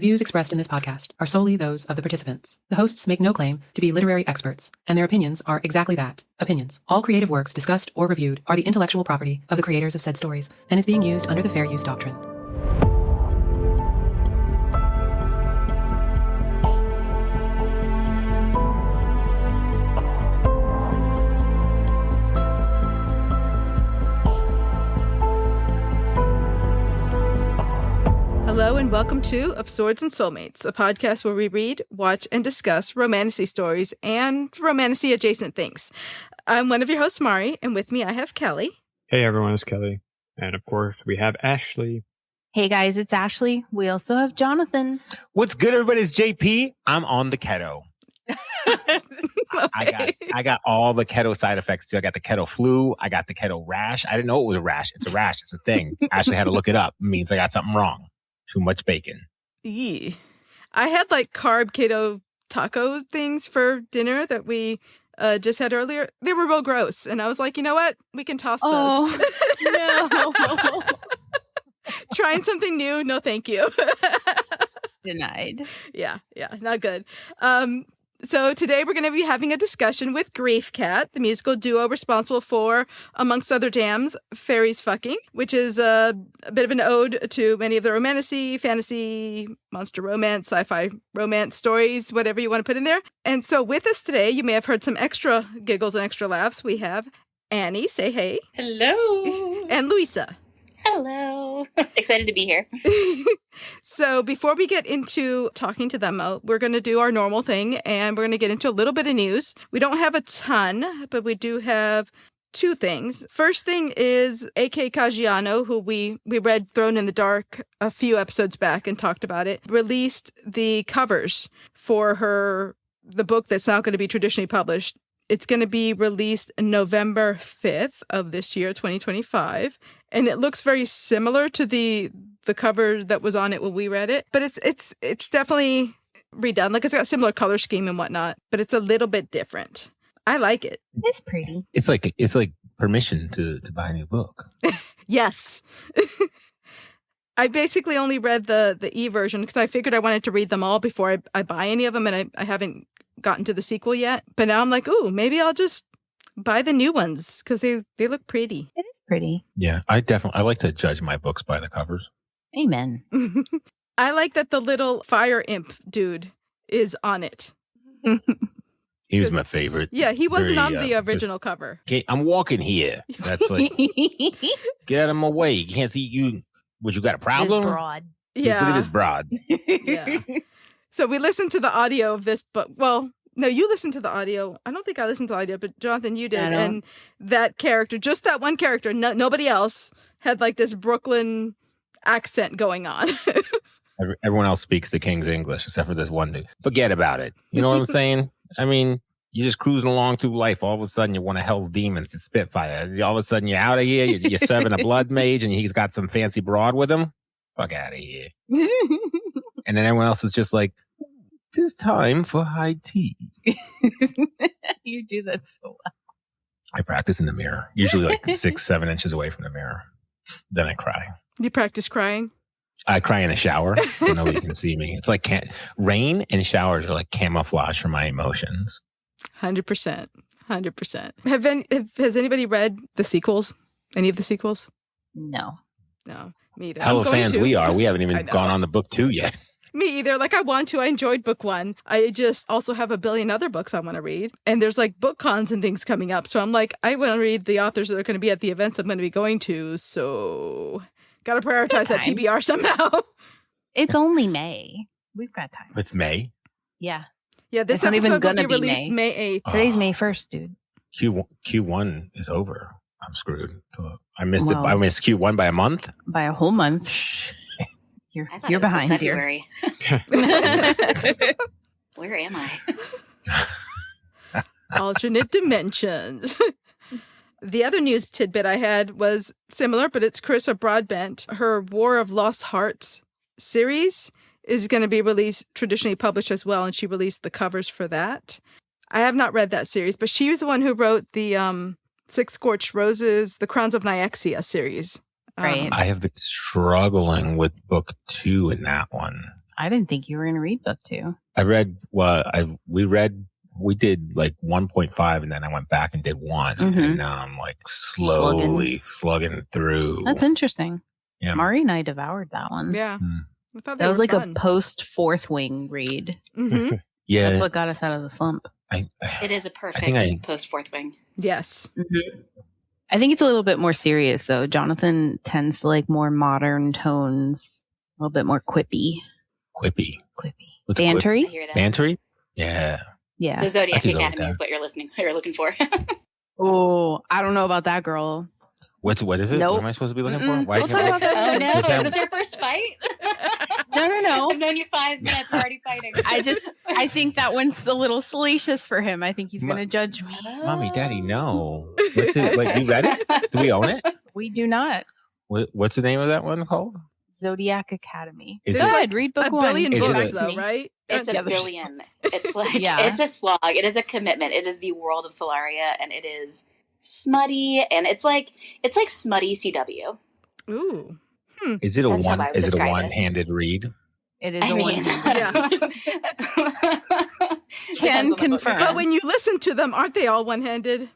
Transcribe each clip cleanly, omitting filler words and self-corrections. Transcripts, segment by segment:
Views expressed in this podcast are solely those of the participants. The hosts make no claim to be literary experts, and their opinions are exactly that, opinions. All creative works discussed or reviewed are the intellectual property of the creators of said stories and is being used under the fair use doctrine. Hello and welcome to Of Swords and Soulmates, a podcast where we read, watch, and discuss romantasy stories and romantasy-adjacent things. I'm one of your hosts, Mari, and with me I have Kelly. Hey everyone, it's Kelly. And of course, we have Ashley. Hey guys, it's Ashley. We also have Jonathan. What's good, everybody? It's JP. I'm on the keto. Okay. I got all the keto side effects too. I got the keto flu. I got the keto rash. I didn't know it was a rash. It's a rash. It's a thing. Ashley had to look it up. It means I got something wrong. Too much bacon. Yee. I had like carb keto taco things for dinner that we just had earlier. They were real gross. And I was like, you know what? We can toss those. No. Trying something new? No, thank you. Denied. Yeah, not good. So today we're going to be having a discussion with Griefcat, the musical duo responsible for, amongst other jams, Fairies Fucking, which is a bit of an ode to many of the romantasy, fantasy, monster romance, sci-fi romance stories, whatever you want to put in there. And so with us today, you may have heard some extra giggles and extra laughs. We have Annie, say hey. Hello. And Louisa. Hello. Excited to be here. So before we get into talking to them, we're going to do our normal thing, and we're going to get into a little bit of news. We don't have a ton, but we do have two things. First thing is A.K. Caggiano, who we read Thrown in the Dark a few episodes back and talked about it, released the covers for the book that's now going to be traditionally published. It's going to be released November 5th of this year, 2025. And it looks very similar to the cover that was on it when we read it. But it's definitely redone. Like, it's got a similar color scheme and whatnot, but it's a little bit different. I like it. It's pretty. It's like permission to buy a new book. Yes. I basically only read the e-version because I figured I wanted to read them all before I buy any of them, and I haven't gotten to the sequel yet. But now I'm like, ooh, maybe I'll just buy the new ones because they look pretty. It is pretty. Yeah, I like to judge my books by the covers. Amen. I like that the little fire imp dude is on it. He was my favorite. Yeah, he wasn't on the original cover. Okay, I'm walking here. That's like, get out of my way. You can't see you. What, you got a problem? It's broad. Yeah. Look at this broad. Yeah. So we listened to the audio of this book. Well, no, you listened to the audio. I don't think I listened to the audio, but Jonathan, you did. And that character, just that one character, nobody else had like this Brooklyn accent going on. Everyone else speaks the King's English except for this one dude. Forget about it. You know what I'm saying? I mean, you're just cruising along through life. All of a sudden, you're one of Hell's Demons, it's Spitfire. All of a sudden, you're out of here. You're serving a blood mage, and he's got some fancy broad with him. Fuck out of here. And then everyone else is just like, it's time for high tea. You do that so well. I practice in the mirror, usually like 6-7 inches away from the mirror. Then I cry. You practice crying? I cry in a shower so nobody can see me. It's like rain and showers are like camouflage for my emotions. 100%. 100%. Has anybody read the sequels? Any of the sequels? No, me either. Hell of fans we are. We haven't even gone on to book 2 yet. Me either. Like, I want to. I enjoyed book 1. I just also have a billion other books I want to read. And there's like book cons and things coming up. So I'm like, I want to read the authors that are going to be at the events I'm going to be going to. So got to prioritize that TBR somehow. it's only May. We've got time. It's May? Yeah. Yeah, this it's not episode even gonna will be released May 8th. Today's May 1st, dude. Q1 is over. I'm screwed. I missed it. I missed Q1 by a month? By a whole month. You're behind here. Where am I? Alternate dimensions. The other news tidbit I had was similar, but it's Carissa Broadbent. Her War of Lost Hearts series is going to be released, traditionally published as well, and she released the covers for that. I have not read that series, but she was the one who wrote the Six Scorched Roses, the Crowns of Nyexia series. Right. I have been struggling with book 2 in that one. I didn't think you were going to read book 2. I read, we did like 1.5 and then I went back and did 1. And now I'm like slowly slugging through. That's interesting. Yeah. Mari and I devoured that one. Yeah. I thought That was like fun. a post Fourth Wing read. Mm-hmm. Yeah. That's what got us out of the slump. It is a perfect post Fourth Wing. Yes. Mm-hmm. I think it's a little bit more serious though. Jonathan tends to like more modern tones, a little bit more quippy. Quippy. What's Bantery? I hear that. Bantery? Yeah. Yeah. So Zodiac I could go with Academy is that. what you're looking for. Oh, I don't know about that girl. What is it? Nope. What am I supposed to be looking Mm-mm. for? Why We'll talk about that. Oh no, What's that? is this your first fight? No. I've known you 5 minutes, we're already fighting. I think that one's a little salacious for him. I think he's going to judge me. Mommy, Daddy, no. What's it? Wait, you read it? Do we own it? We do not. What's the name of that one called? Zodiac Academy. Is Go it- ahead, read book A 1. billion Is it books, a- though, right? It's Yeah, a there's- billion. It's like Yeah. it's a slog. It is a commitment. It is the world of Solaria, and it is smutty, and it's like smutty CW. Ooh. Is it a That's how I would Is it a describe it. one-handed read? It is I a mean, one. Depends Can on the book. confirm. But when you listen to them, aren't they all one-handed?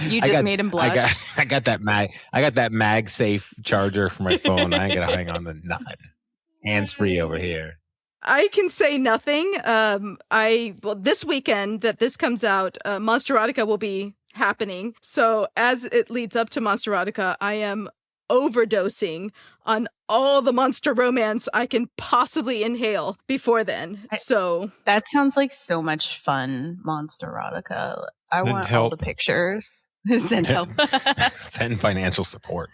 You just made him blush. I got that MagSafe charger for my phone. I ain't gonna hang on to nothing. Hands free over here. I can say nothing. This weekend that this comes out, Monsterotica will be happening. So as it leads up to Monsterotica, I am overdosing on all the monster romance I can possibly inhale before then. So That sounds like so much fun, Monsterotica. I Send want all help. the pictures. Send help. Send financial support.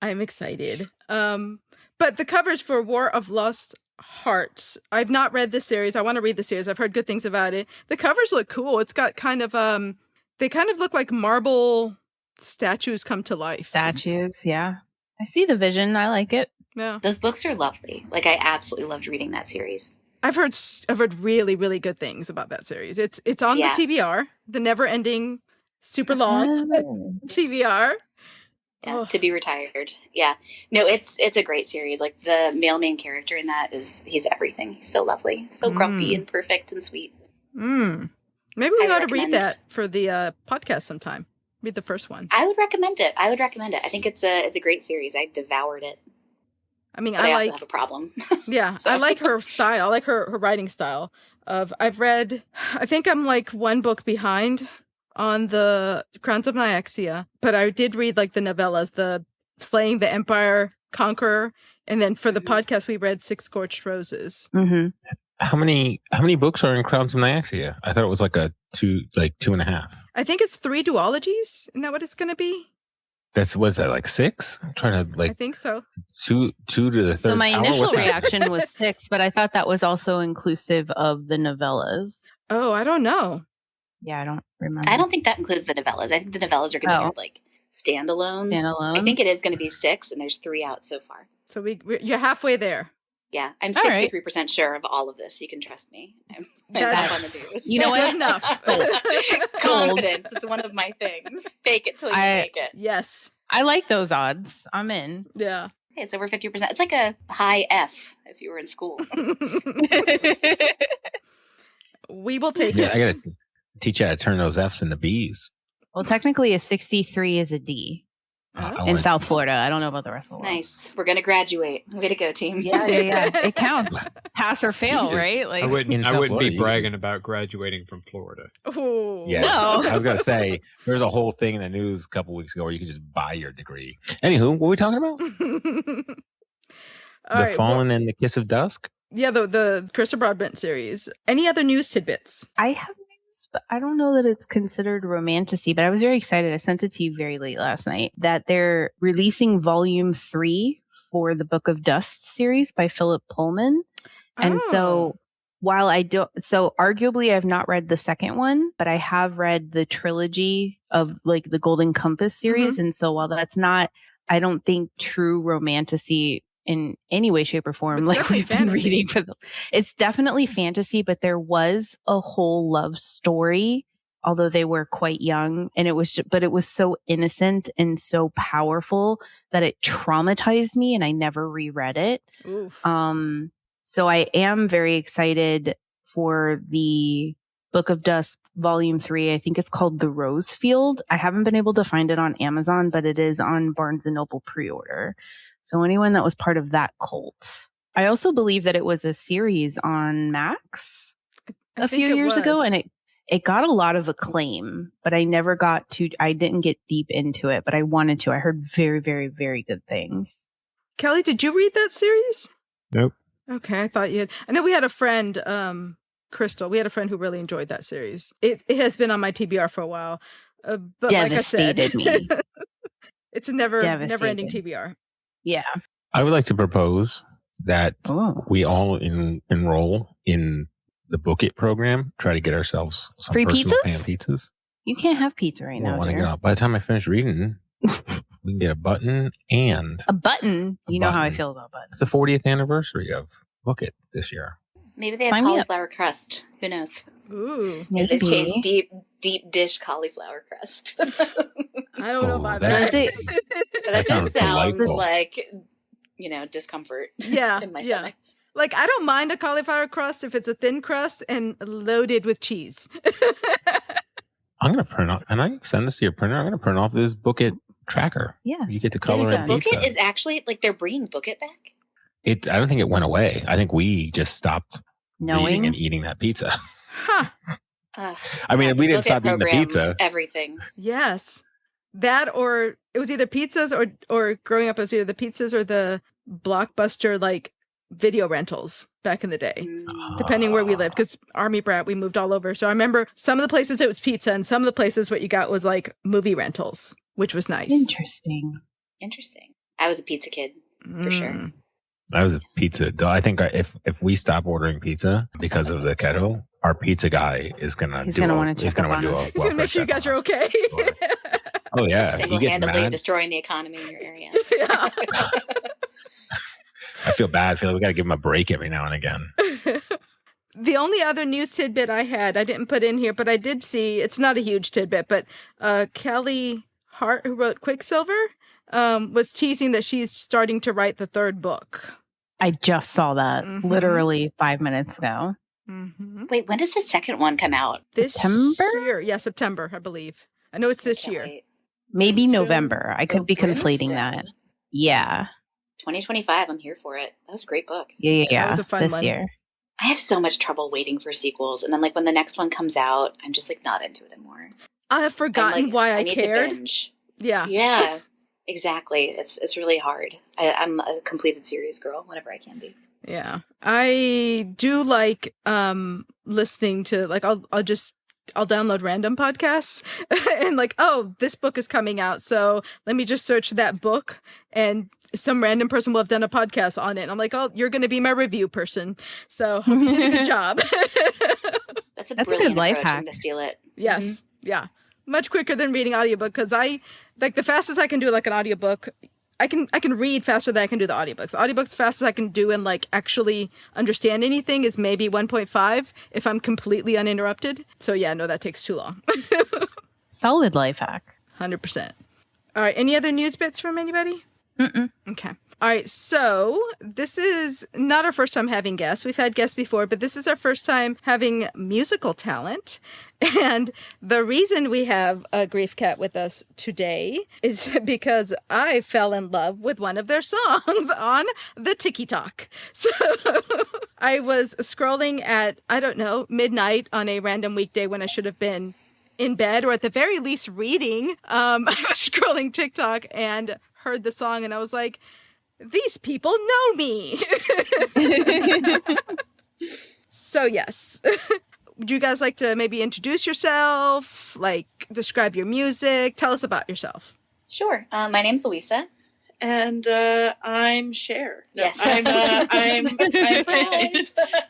I'm excited. But the covers for War of Lost Hearts, I've not read this series. I want to read the series. I've heard good things about it. The covers look cool. It's got kind of they kind of look like marble statues come to life. Statues, yeah. I see the vision. I like it. Yeah. Those books are lovely. Like I absolutely loved reading that series. I've heard really, really good things about that series. It's on Yeah. the TBR, the never-ending, super long TBR. Yeah, Oh. to be retired. Yeah, no, it's a great series. Like the male main character in that he's everything. He's so lovely, so grumpy and perfect and sweet. Maybe we I ought to read recommend. that for the podcast sometime. Read the first one. I would recommend it. I think it's a great series. I devoured it, I mean, but I also have a problem. Yeah, So- I like her style. I like her writing style. I've read, I think I'm like one book behind on the Crowns of Nyaxia, but I did read like the novellas, the Slaying the Empire Conqueror, and then for the podcast we read Six Scorched Roses. Mm-hmm. How many books are in Crowns of Nyaxia? I thought it was like 2.5. I think it's 3 duologies. Isn't that what it's going to be? Was that like 6? I'm trying to I think so. two to the third. So my hour? initial What's that? reaction was 6, but I thought that was also inclusive of the novellas. Oh, I don't know. Yeah, I don't remember. I don't think that includes the novellas. I think the novellas are considered like standalones. Standalone. I think it is going to be 6, and there's 3 out so far. So you're halfway there. Yeah, I'm All right. 63% sure of all of this. You can trust me. I'm That's- up on the news. You know what? Good enough. Confidence. It's one of my things. Fake it till you make it. Yes. I like those odds. I'm in. Yeah. Hey, it's over 50%. It's like a high F if you were in school. We will take Yeah, it. I gotta teach you how to turn those F's into B's. Well, technically, a 63 is a D I in went- South Florida. I don't know about the rest of the world. Nice. We're going to graduate. Way to go, team. Yeah. It counts. Pass or fail, just- right? in I wouldn't South Florida, be you bragging about graduating from Florida. Ooh. Yeah, No. I was gonna say there's a whole thing in the news a couple weeks ago where you can just buy your degree. Anywho, what were we talking about? All The right, Fallen and the Kiss of Dusk. yeah, the Krista Broadbent series. Any other news tidbits? I have news, but I don't know that it's considered romantasy, but I was very excited. I sent it to you very late last night that they're releasing volume 3 for the Book of Dust series by Philip Pullman. And so while arguably I've not read the second one, but I have read the trilogy of like the Golden Compass series. And so while that's not, I don't think true romantasy in any way, shape, or form, It's like definitely we've been fantasy. reading it's definitely fantasy, but there was a whole love story although they were quite young, and but it was so innocent and so powerful that it traumatized me, and I never reread it. Oof. So I am very excited for the Book of Dust Volume 3. I think it's called The Rose Field. I haven't been able to find it on Amazon, but it is on Barnes & Noble pre-order. So anyone that was part of that cult. I also believe that it was a series on Max a few years ago, and it got a lot of acclaim, but I didn't get deep into it, but I wanted to. I heard very, very, very good things. Kelly, did you read that series? Nope. Okay, I thought you had. I know we had a friend, Crystal. We had a friend who really enjoyed that series. It has been on my TBR for a while, but Devastated like I said, me. it's a never-ending TBR. Yeah. I would like to propose that we all enroll in the Book It program, try to get ourselves some free personal pizzas? pan pizzas. You can't have pizza right now, dear. By the time I finish reading, we can get a button and a button. You know how I feel about buttons. It's the 40th anniversary of Book It this year. Maybe they have cauliflower crust. Who knows? Ooh, maybe they've changed deep dish cauliflower crust. I don't know about that. That just sounds like, discomfort. Yeah, in my stomach. Like, I don't mind a cauliflower crust if it's a thin crust and loaded with cheese. I'm going to print off, and I send this to your printer. I'm going to print off this Book It tracker. Yeah. You get to color in Book pizza. It is actually, like, they're bringing Book It back? I don't think it went away. I think we just stopped reading and eating that pizza. Huh. I mean, we didn't stop eating the pizza. Everything. Yes. That, or it was either pizzas or growing up, it was either the pizzas or the Blockbuster, like, video rentals back in the day, depending where we lived, because Army brat, we moved all over. So I remember some of the places it was pizza, and some of the places what you got was like movie rentals, which was nice. Interesting. I was a pizza kid for sure. I was a pizza. I think if we stop ordering pizza because of the keto, our pizza guy is gonna want to make sure you guys are okay. Oh yeah, single-handedly destroying the economy in your area. Yeah. I feel bad. I feel like we got to give him a break every now and again. The only other news tidbit I didn't put in here, but I did see, it's not a huge tidbit, but Kelly Hart, who wrote Quicksilver, was teasing that she's starting to write the third book. I just saw that literally 5 minutes ago. Mm-hmm. Wait, when does the second one come out? This September? year. Yeah, September, I believe. I know it's this year. Maybe November. I could be conflating that. Yeah. 2025, I'm here for it. That was a great book. Yeah. That was a fun one. Year. I have so much trouble waiting for sequels. And then, like, when the next one comes out, I'm just, like, not into it anymore. I have forgotten why I cared. To binge. Yeah. Yeah, exactly. It's really hard. I'm a completed series girl, whenever I can be. Yeah. I do like listening to, like, I'll download random podcasts and like, oh, this book is coming out, so let me just search that book, and some random person will have done a podcast on it. And I'm like, oh, you're going to be my review person. So hope you did a good job. That's a brilliant good life approach. hack. I'm gonna steal it. Yes. Mm-hmm. Yeah. Much quicker than reading audiobook, because I like the fastest I can do like an audiobook. I can read faster than I can do the audiobooks. Audiobooks fastest I can do and like actually understand anything is maybe 1.5 if I'm completely uninterrupted. So yeah, no, that takes too long. Solid life hack. 100%. All right. Any other news bits from anybody? Mm-mm. Okay. All right. So this is not our first time having guests. We've had guests before, but this is our first time having musical talent. And the reason we have a Griefcat with us today is because I fell in love with one of their songs on the TikTok. So I was scrolling at, I don't know, midnight on a random weekday when I should have been in bed or at the very least reading. I was scrolling TikTok and heard the song and I was like, these people know me. So yes. Would you guys like to maybe introduce yourself, like describe your music, tell us about yourself? Sure. My name's Louisa. And I'm Cher. No, Yes.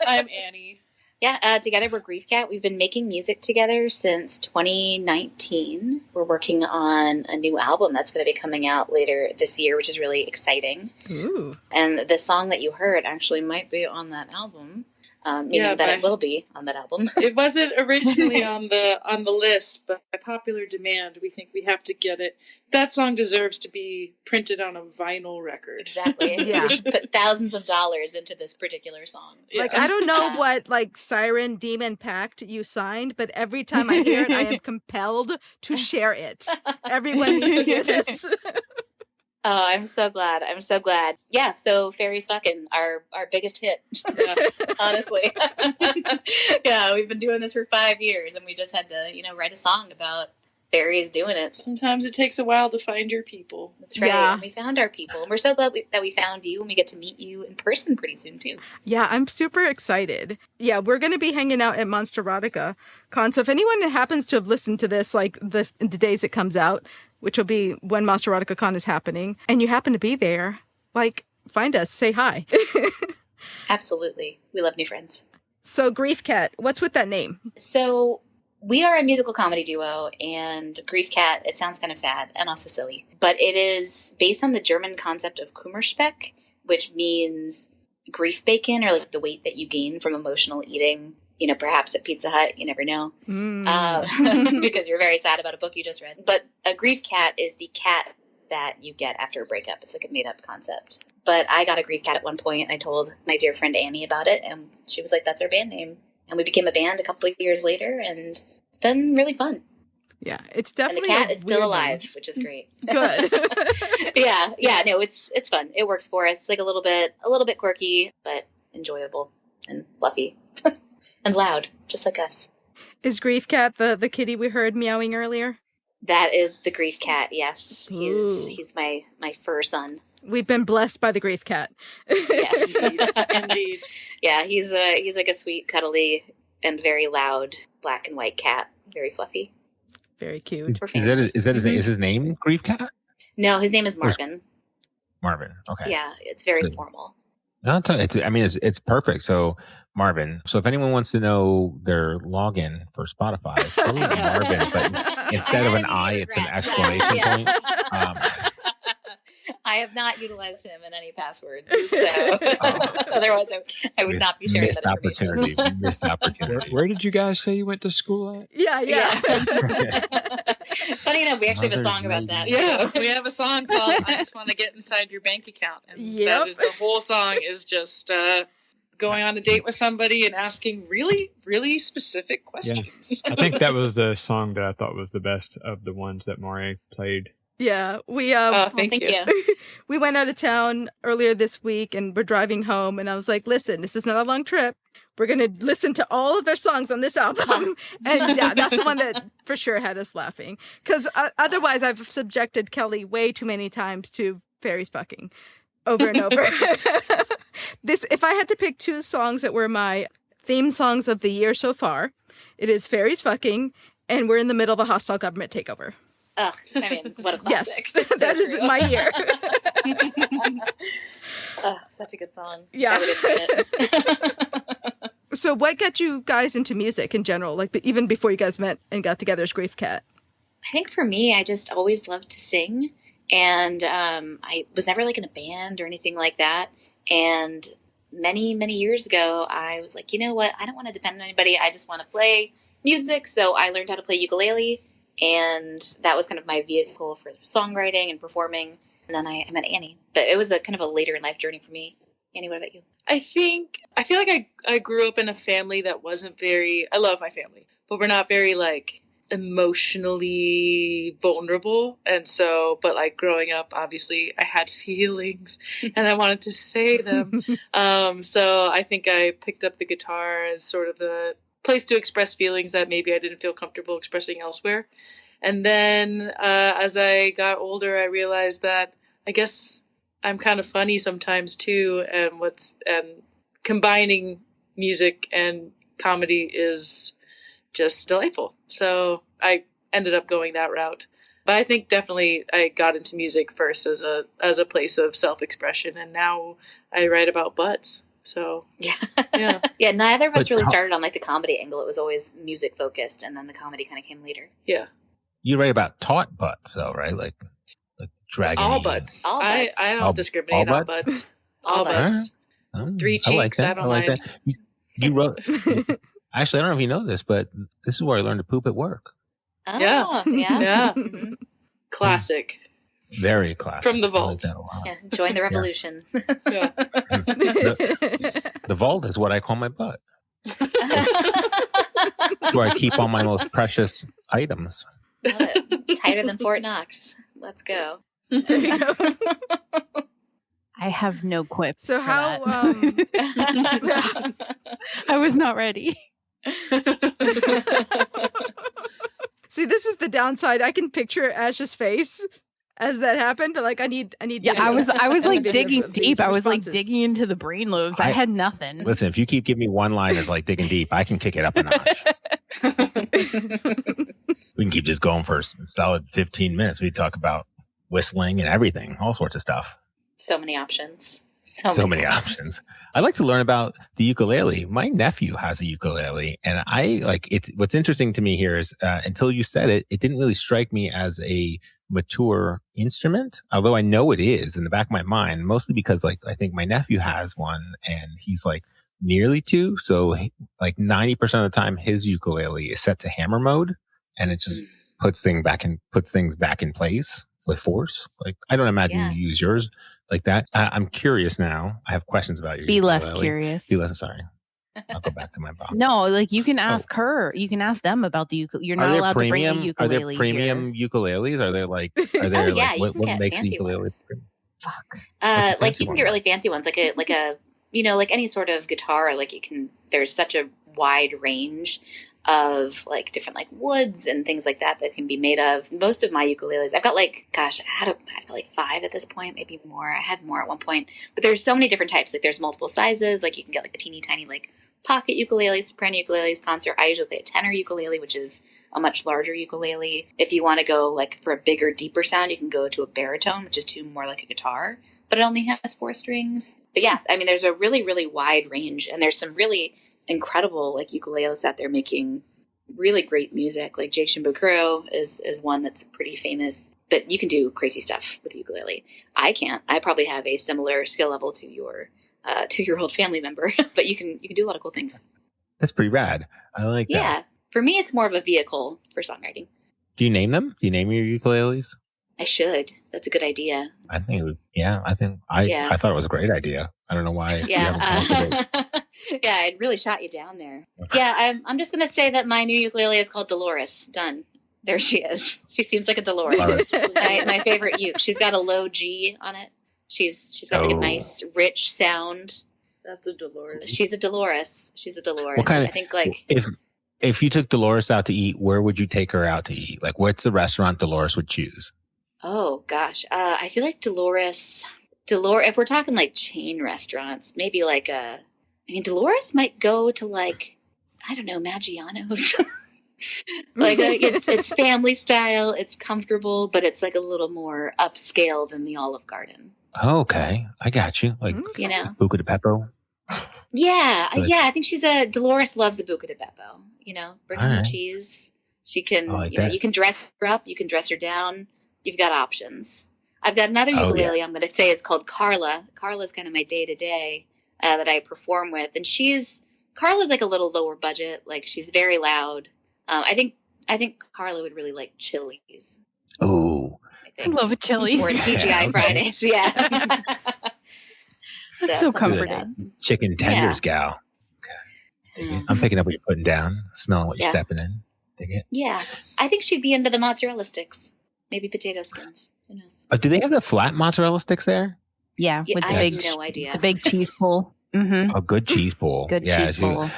I'm Annie. Yeah, together we're Griefcat. We've been making music together since 2019. We're working on a new album that's going to be coming out later this year, which is really exciting. Ooh. And the song that you heard actually might be on that album. meaning that it will be on that album. It wasn't originally on the list, but by popular demand, we think we have to get it. That song deserves to be printed on a vinyl record. Exactly. Yeah. We should put thousands of dollars into this particular song. Like, I don't know what, like, Siren Demon Pact you signed, but every time I hear it, I am compelled to share it. Everyone needs to hear this. Oh, I'm so glad. I'm so glad. Yeah, so Fairies Fucking, our biggest hit, honestly. Yeah, we've been doing this for 5 years, and we just had to, write a song about fairies doing it. Sometimes it takes a while to find your people. That's right. Yeah. And we found our people. And we're so glad that we found you, and we get to meet you in person pretty soon, too. Yeah, I'm super excited. Yeah, we're going to be hanging out at Monsterotica Con. So if anyone happens to have listened to this, like the days it comes out, which will be when Monsterotica Con is happening, and you happen to be there, like, find us, say hi. Absolutely. We love new friends. So Griefcat, what's with that name? So we are a musical comedy duo, and Griefcat, it sounds kind of sad and also silly, but it is based on the German concept of Kummerspeck, which means grief bacon, or like the weight that you gain from emotional eating, perhaps at Pizza Hut, you never know, because you're very sad about a book you just read. But a grief cat is the cat that you get after a breakup. It's like a made-up concept. But I got a grief cat at one point, and I told my dear friend Annie about it, and she was like, that's our band name. And we became a band a couple of years later, and it's been really fun. Yeah, it's definitely. And the cat is still alive, which is great. Good. Yeah, no, it's fun. It works for us. It's like a little bit quirky, but enjoyable and fluffy and loud, just like us. Is Griefcat the kitty we heard meowing earlier? That is the grief cat. Yes, Ooh. he's my fur son. We've been blessed by the Griefcat. Yes, Indeed. Yeah, he's like a sweet, cuddly, and very loud black and white cat. Very fluffy. Very cute. Is his name Griefcat? No, his name is Marvin. Marvin. Okay. Yeah, it's very formal. No, it's perfect. So Marvin. So if anyone wants to know their login for Spotify, it's probably Marvin, but instead of an I, it's an exclamation point. I have not utilized him in any passwords, so otherwise I would not be sharing that information. Missed opportunity. Where did you guys say you went to school at? Yeah. Funny enough, we actually have a song about that. Yeah, we have a song called "I Just Want to Get Inside Your Bank Account," and that is, the whole song is just going on a date with somebody and asking really, really specific questions. Yeah. I think that was the song that I thought was the best of the ones that Maury played. Yeah, we thank you. We went out of town earlier this week, and we're driving home, and I was like, listen, this is not a long trip. We're going to listen to all of their songs on this album. And yeah, that's the one that for sure had us laughing. Because otherwise, I've subjected Kelly way too many times to Fairies Fucking over and over. If I had to pick two songs that were my theme songs of the year so far, it is Fairies Fucking, and We're in the Middle of a Hostile Government Takeover. Ugh, I mean, what a classic. Yes, that is my year. Such a good song. Yeah. I would admit it. So what got you guys into music in general? Like, even before you guys met and got together as Griefcat? I think for me, I just always loved to sing. And I was never like in a band or anything like that. And many, many years ago, I was like, you know what? I don't want to depend on anybody. I just want to play music. So I learned how to play ukulele. And that was kind of my vehicle for songwriting and performing. And then I met Annie. But it was a kind of a later in life journey for me. Annie, what about you? I feel like I grew up in a family that wasn't very, I love my family, but we're not very like emotionally vulnerable. And so, but like growing up, obviously I had feelings and I wanted to say them. So I think I picked up the guitar as sort of the place to express feelings that maybe I didn't feel comfortable expressing elsewhere. And then as I got older, I realized that I guess I'm kind of funny sometimes too, and combining music and comedy is just delightful. So I ended up going that route. But I think definitely I got into music first as a place of self-expression, and now I write about butts. So yeah. Yeah. Neither of us really started on like the comedy angle. It was always music focused, and then the comedy kind of came later. Yeah. You write about taut butts, though, right? Like dragging all butts. All butts. I don't discriminate. All butts. All butts. 3 cheeks. I don't mind. You wrote. Actually, I don't know if you know this, but this is where I learned to poop at work. Oh, Yeah. yeah. Yeah. Mhm. Classic. Very classic. From the I like vault. that a lot. Yeah, join the revolution. Yeah. The vault is what I call my butt. Where I keep all my most precious items. Love it. Tighter than Fort Knox. Let's go. There you go. I have no quips. So for how? that. I was not ready. See, this is the downside. I can picture Ash's face as that happened, but like I need. Yeah, I was like video digging of these deep. I was like responses. digging into the brain lobes. I had nothing. Listen, if you keep giving me one-liners like digging deep, I can kick it up a notch. We can keep this going for a solid 15 minutes. We talk about whistling and everything, all sorts of stuff. So many options. So many options. I like to learn about the ukulele. My nephew has a ukulele, and I like it's. What's interesting to me here is until you said it, it didn't really strike me as a mature instrument, although I know it is in the back of my mind, mostly because like I think my nephew has one, and he's like nearly 2, so like 90% of the time his ukulele is set to hammer mode, and it just puts things back in place with force. Like I don't imagine you use yours like that. I'm curious now. I have questions about your Be less ukulele. curious. Be less sorry. I'll go back to my box. No, like you can ask her. You can ask them about the ukulele. You're not allowed to bring a ukulele. Are there premium ukuleles? Are there like? Are there Oh, yeah, like you what, can what get makes fancy ukulele? ones. Fuck. Like you can get really fancy ones, like a like any sort of guitar. Like you can. There's such a wide range of like different like woods and things like that can be made of. Most of my ukuleles, I've got like, gosh, I have like 5 at this point, maybe more. I had more at one point, but there's so many different types. Like there's multiple sizes. Like you can get like a teeny tiny like pocket ukuleles, soprano ukuleles, concert. I usually play a tenor ukulele, which is a much larger ukulele. If you want to go like for a bigger, deeper sound, you can go to a baritone, which is tuned more like a guitar, but it only has 4 strings. But yeah, I mean, there's a really, really wide range, and there's some really incredible like ukuleles out there making really great music. Like Jake Shimbokuro is one that's pretty famous, but you can do crazy stuff with ukulele. I can't. I probably have a similar skill level to your 2-year-old family member, but you can do a lot of cool things. That's pretty rad. I like that. Yeah, for me, it's more of a vehicle for songwriting. Do you name them? Do you name your ukuleles? I should. That's a good idea. I think it would. Yeah, I thought it was a great idea. I don't know why. you haven't come up with it. Yeah, I really shot you down there. Yeah, I'm just gonna say that my new ukulele is called Dolores. Done. There she is. She seems like a Dolores. Right. My favorite uke. She's got a low G on it. She's got like a nice rich sound. That's a Dolores. She's a Dolores. What kind of, I think like if you took Dolores out to eat, where would you take her out to eat? Like, what's the restaurant Dolores would choose? Oh gosh, I feel like Dolores. If we're talking like chain restaurants, maybe like Dolores might go to like, I don't know, Maggiano's. Like it's family style, it's comfortable, but it's like a little more upscale than the Olive Garden. Oh, okay, I got you. Like Buca de Beppo. Yeah, I think Dolores loves a Buca de Beppo. Bring her the cheese. She can, you can dress her up, you can dress her down. You've got options. I've got another ukulele I'm going to say is called Carla. Carla's kind of my day-to-day that I perform with. And Carla's like a little lower budget. Like she's very loud. I think Carla would really like Chili's. Oh. I love a Chili's. Or TGI Fridays. Yeah. That's so comforting. Chicken tenders gal. Okay. I'm picking up what you're putting down, smelling what you're stepping in. Dig it? Yeah. I think she'd be into the mozzarella sticks. Maybe potato skins. Who knows? Do they have the flat mozzarella sticks there? Yeah, with the I big, have no idea. The big cheese pull. Mm-hmm. A good cheese pull. Good cheese pull.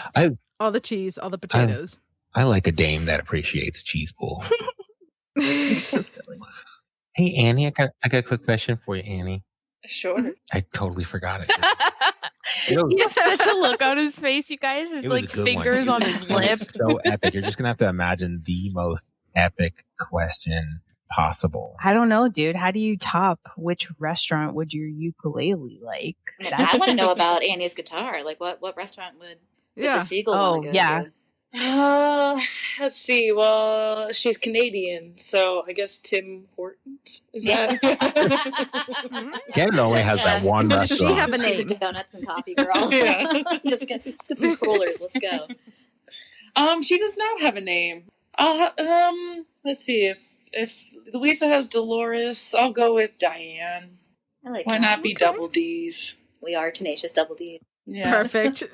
All the cheese, all the potatoes. I like a dame that appreciates cheese pull. So hey, Annie, I got a quick question for you, Annie. Sure. I totally forgot it. He has such a look on his face, you guys. His like fingers on his lips. So epic. You're just gonna have to imagine the most epic question possible. I don't know, dude. How do you top which restaurant would your ukulele like? I want to know about Annie's guitar. Like what restaurant would the Seagull want to go to? Let's see. Well, she's Canadian, so I guess Tim Hortons. Is that? Canada only has that one Does restaurant. she have a She's name? a donuts and coffee girl. Yeah. Let's get some crawlers. Let's go. She does not have a name. Let's see. If Louisa has Dolores, I'll go with Diane. I like Why that. not be double D's? We are tenacious double D. Yeah. Perfect.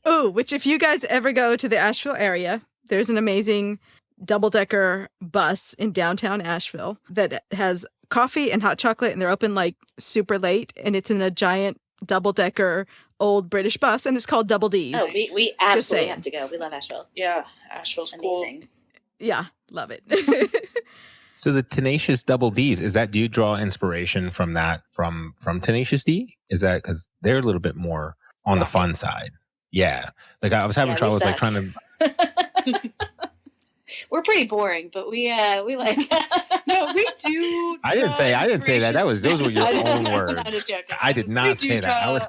Oh, which if you guys ever go to the Asheville area, there's an amazing double-decker bus in downtown Asheville that has coffee and hot chocolate, and they're open like super late, and it's in a giant double-decker old British bus, and it's called Double D's. Oh, we absolutely have to go. We love Asheville. Yeah, Asheville's cool. Amazing. Yeah, love it. So the Tenacious Double D's, is that, do you draw inspiration from that, from Tenacious D? Is that, because they're a little bit more on the fun side? Yeah. Like I was having trouble, like trying to... We're pretty boring, but we like. No, we do. I didn't say that. Those were your own words. I'm just joking. I did not say that. I was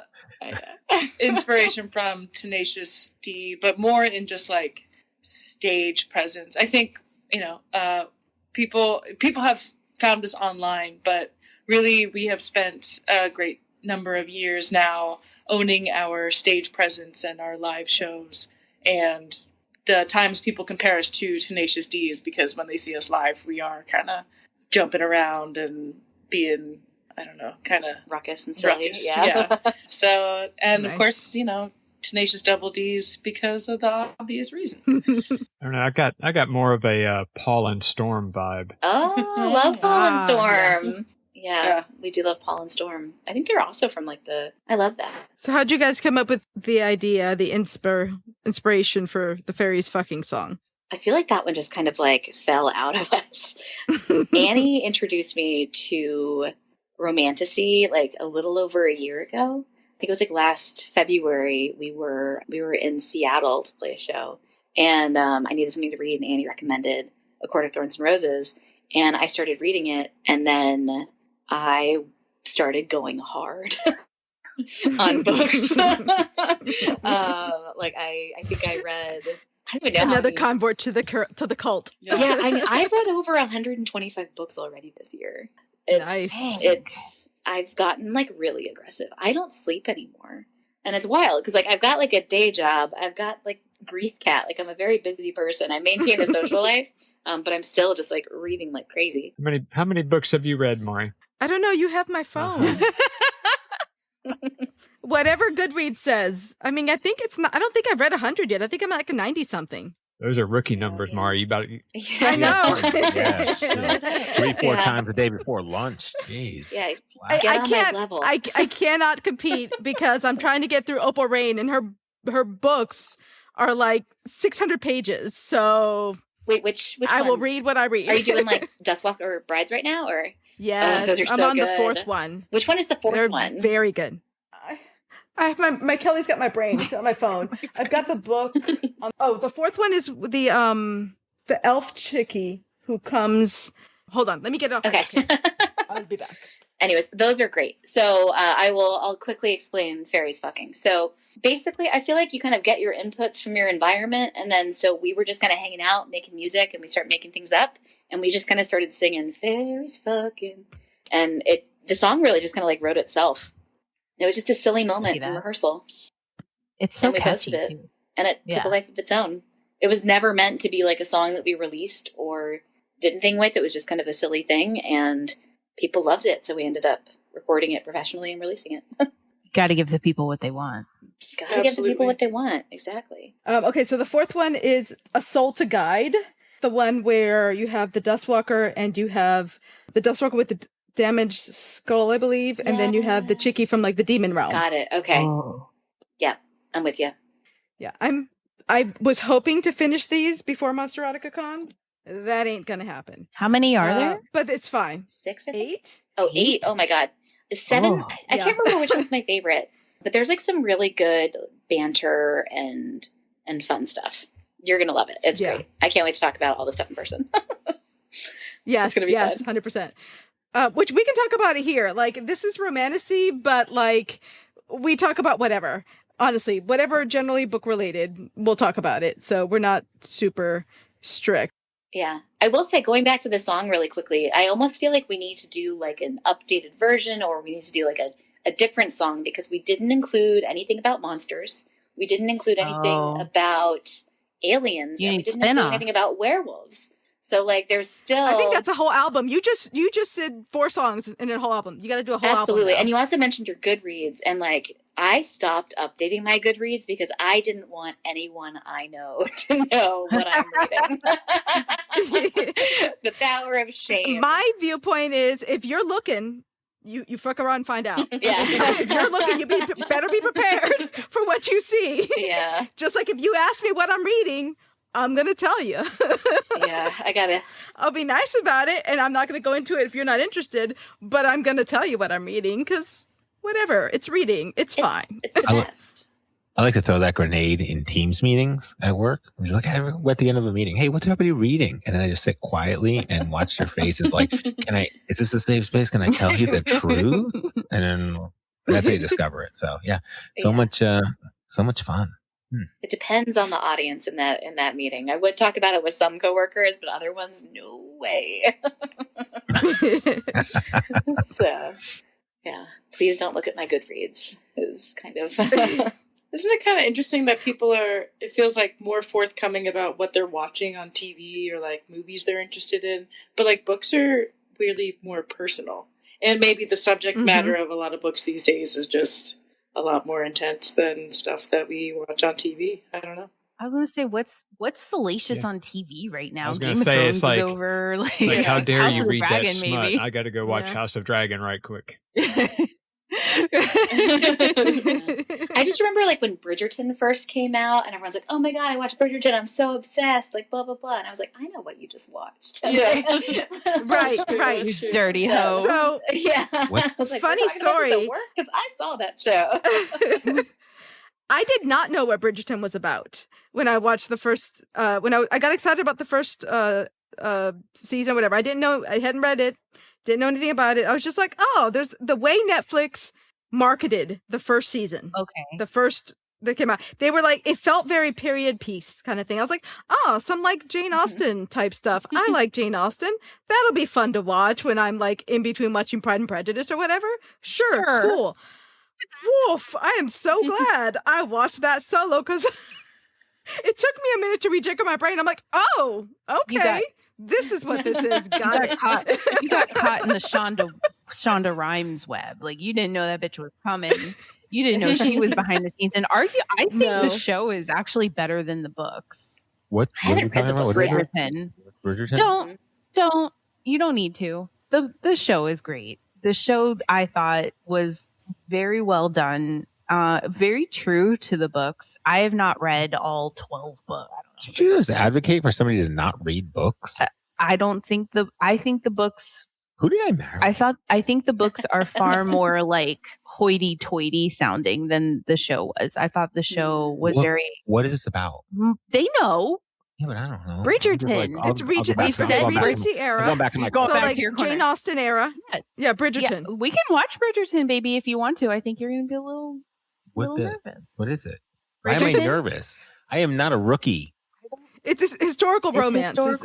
inspiration from Tenacious D, but more in just like stage presence. I think, people have found us online, but really we have spent a great number of years now owning our stage presence and our live shows. And the times people compare us to Tenacious D is because when they see us live, we are kind of jumping around and being, I don't know, kind of ruckus and silly. ruckus. Yeah. So, and Nice. of course, Tenacious Double D's because of the obvious reason. I don't know. I got more of a Paul and Storm vibe. Oh, love Paul and Storm. Yeah. Yeah, we do love Paul and Storm. I think they're also from I love that. So how'd you guys come up with the idea, the inspiration for the Fairies Fucking song? I feel like that one just kind of fell out of us. Annie introduced me to romantasy a little over a year ago. I think it was last February. We were in Seattle to play a show, and I needed something to read, and Annie recommended A Court of Thorns and Roses, and I started reading it, and then I started going hard on books. I think I read. I don't even know Another convert to the cult. Yeah, I mean, I've read over 125 books already this year. Nice. I've gotten really aggressive. I don't sleep anymore, and it's wild because I've got a day job. I've got Griefcat. I'm a very busy person. I maintain a social life, but I'm still just reading like crazy. How many books have you read, Maury? I don't know. You have my phone. Whatever Goodreads says. I mean, I think it's not. I don't think I've read 100 yet. I think I'm at 90-something. Those are rookie numbers, yeah. Maury. I know. Yeah, 3-4 times a day before lunch. Jeez. Yeah, Wow. get on my level. I cannot compete because I'm trying to get through Opal Rain, and her books are 600 pages. So Wait, which I will ones? read what I read. Are you doing Duskwalker Brides right now, or? Yes, those are I'm so on the good. fourth one. Which one is the fourth They're one? very good. I have my Kelly's got my brain. She's got my phone. I've got the book. The fourth one is the elf chickie who comes. Hold on, let me get it off. Okay. My case. I'll be back. Anyways, those are great. So I'll quickly explain Fairies Fucking. So basically, I feel like you kind of get your inputs from your environment, and then so we were just kind of hanging out, making music, and we started making things up, and we just kind of started singing Fairies Fucking, and the song really just kind of wrote itself. It was just a silly moment in rehearsal. It's so and we catchy, posted it, too. and it took a life of its own. It was never meant to be a song that we released or did anything with. It was just kind of a silly thing, and people loved it, so we ended up recording it professionally and releasing it. Got to give the people what they want. Gotta give the people what they want. Exactly. Okay, so the fourth one is A Soul to Guide. The one where you have the Duskwalker and you have the Duskwalker with the damaged skull, I believe, and then you have the chickie from the demon realm. Got it. Okay. Oh. Yeah, I'm with you. Yeah, I was hoping to finish these before Monsterotica Con. That ain't gonna happen. How many are there? But it's fine. 6, I think? 8? Oh, 8. Oh my God. 7. Oh. I can't remember which one's my favorite, but there's some really good banter and fun stuff. You're gonna love it. It's great. I can't wait to talk about all this stuff in person. Yes, gonna be yes, fun. 100%. Which we can talk about it here. This is romantasy, but we talk about whatever. honestly, whatever generally book related, we'll talk about it. So we're not super strict. Yeah. I will say, going back to the song really quickly, I almost feel like we need to do like an updated version, or we need to do like a different song, because we didn't include anything about monsters. We didn't include anything about aliens. And we didn't include anything about werewolves. So like there's still, I think that's a whole album. You just said 4 songs in a whole album. You got to do a whole album. Absolutely. And you also mentioned your Goodreads, and like I stopped updating my Goodreads because I didn't want anyone I know to know what I'm reading. The power of shame. My viewpoint is, if you're looking, you fuck around and find out. Yeah. If you're looking, you better be prepared for what you see. Yeah. Just like if you ask me what I'm reading, I'm going to tell you. Yeah, I'll be nice about it, and I'm not going to go into it if you're not interested, but I'm going to tell you what I'm reading, because whatever, it's reading. It's fine. It's the best. I like to throw that grenade in Teams meetings at work. I'm just like, at the end of a meeting, hey, what's everybody reading? And then I just sit quietly and watch their faces like, is this a safe space? Can I tell you the truth? And then that's how you discover it. So yeah, so much fun. It depends on the audience in that meeting. I would talk about it with some coworkers, but other ones, no way. So, yeah, please don't look at my Goodreads. Is kind of. Isn't it kind of interesting that people are, it feels like, more forthcoming about what they're watching on TV or like movies they're interested in, but like books are weirdly more personal. And maybe the subject matter of a lot of books these days is just a lot more intense than stuff that we watch on TV. I don't know. I was gonna say, what's salacious on TV right now? I was gonna Game of say, Thrones it's like, is over. Like how dare House you of the read Dragon, that smut? maybe. I got to go watch House of Dragon right quick. I just remember like when Bridgerton first came out, and everyone's like, "Oh my god, I watched Bridgerton! I'm so obsessed!" Like blah blah blah, and I was like, "I know what you just watched." Yeah, right. You dirty hoe. So yeah, I was like, funny story, because I saw that show. I did not know what Bridgerton was about when I watched the first. When I got excited about the first season, or whatever. I didn't know. I hadn't read it. Didn't know anything about it. I was just like, oh, there's the way Netflix marketed the first season. Okay. The first that came out. They were like, it felt very period piece kind of thing. I was like, oh, some like Jane Austen type stuff. I like Jane Austen. That'll be fun to watch when I'm like in between watching Pride and Prejudice or whatever. Sure. Cool. Woof. I am so glad I watched that solo, because it took me a minute to rejigger my brain. I'm like, oh, okay. This is what this is. Got it. You got caught in the Shonda Rhimes web. Like, you didn't know that bitch was coming. You didn't know she was behind the scenes. And I think the show is actually better than the books. What I haven't read the books yet. Bridgerton. Don't. You don't need to. The show is great. The show, I thought, was very well done. Very true to the books. I have not read all 12 books. Did you just advocate for somebody to not read books? I think the books. Who did I marry? I think the books are far more like hoity-toity sounding than the show was. I thought the show was very. What is this about? They know. Yeah, but I don't know. Bridgerton. It's Regency era. I'm going back to my Go so back like to your corner. Jane Austen era. Yeah, Bridgerton. Yeah, we can watch Bridgerton, baby, if you want to. I think you're going to be a little nervous. What is it? Why am I nervous? I am not a rookie. It's a historical romance. Romance.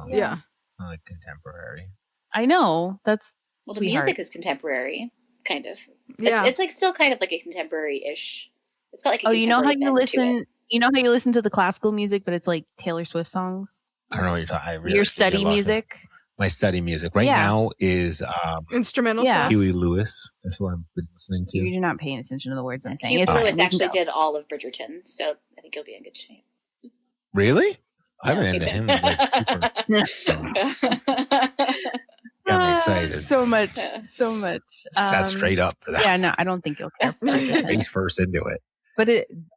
Yeah. I like contemporary. I know. That's the music is contemporary, kind of. Yeah. It's like still kind of like a contemporary-ish. It's got like a you know how you bend to listen. it. You know how you listen to the classical music, but it's like Taylor Swift songs. I don't know what you're talking. Your study music. My study music right now is instrumental stuff. Huey Lewis. That's what I've been listening to. You're not paying attention to the words I'm saying. Huey Lewis actually did all of Bridgerton, so I think you'll be in good shape. Really? I've been into him. Like, super. I'm excited. So much. Sat straight up for that. Yeah, no, I don't think you'll care. Face first into it. But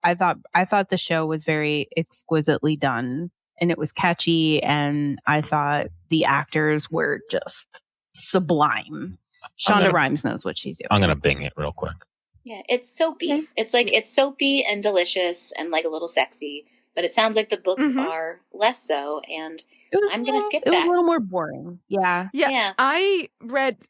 I thought the show was very exquisitely done, and it was catchy, and I thought the actors were just sublime. Shonda Rhimes knows what she's doing. I'm gonna Bing it real quick. Yeah, it's soapy. It's soapy and delicious and like a little sexy. but it sounds like the books Mhm. are less so, and I'm going to skip It was that. a little more boring. Yeah. Yeah. I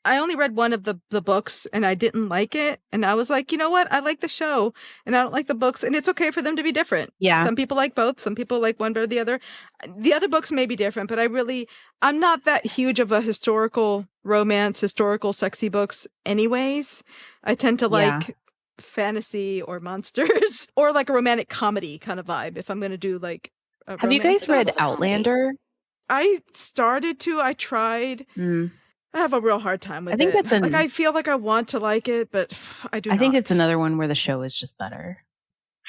only read one of the books and I didn't like it. And I was like, you know what? I like the show and I don't like the books, and it's okay for them to be different. Yeah. Some people like both. Some people like one better than the other. The other books may be different, but I'm not that huge of a historical romance, historical sexy books anyways. I tend to like fantasy or monsters or like a romantic comedy kind of vibe if I'm going to do like a Have you romance. guys read Outlander? I started to. I tried. I have a real hard time with it. I think that's like I feel like I want to like it, but I do. I think it's another one where the show is just better.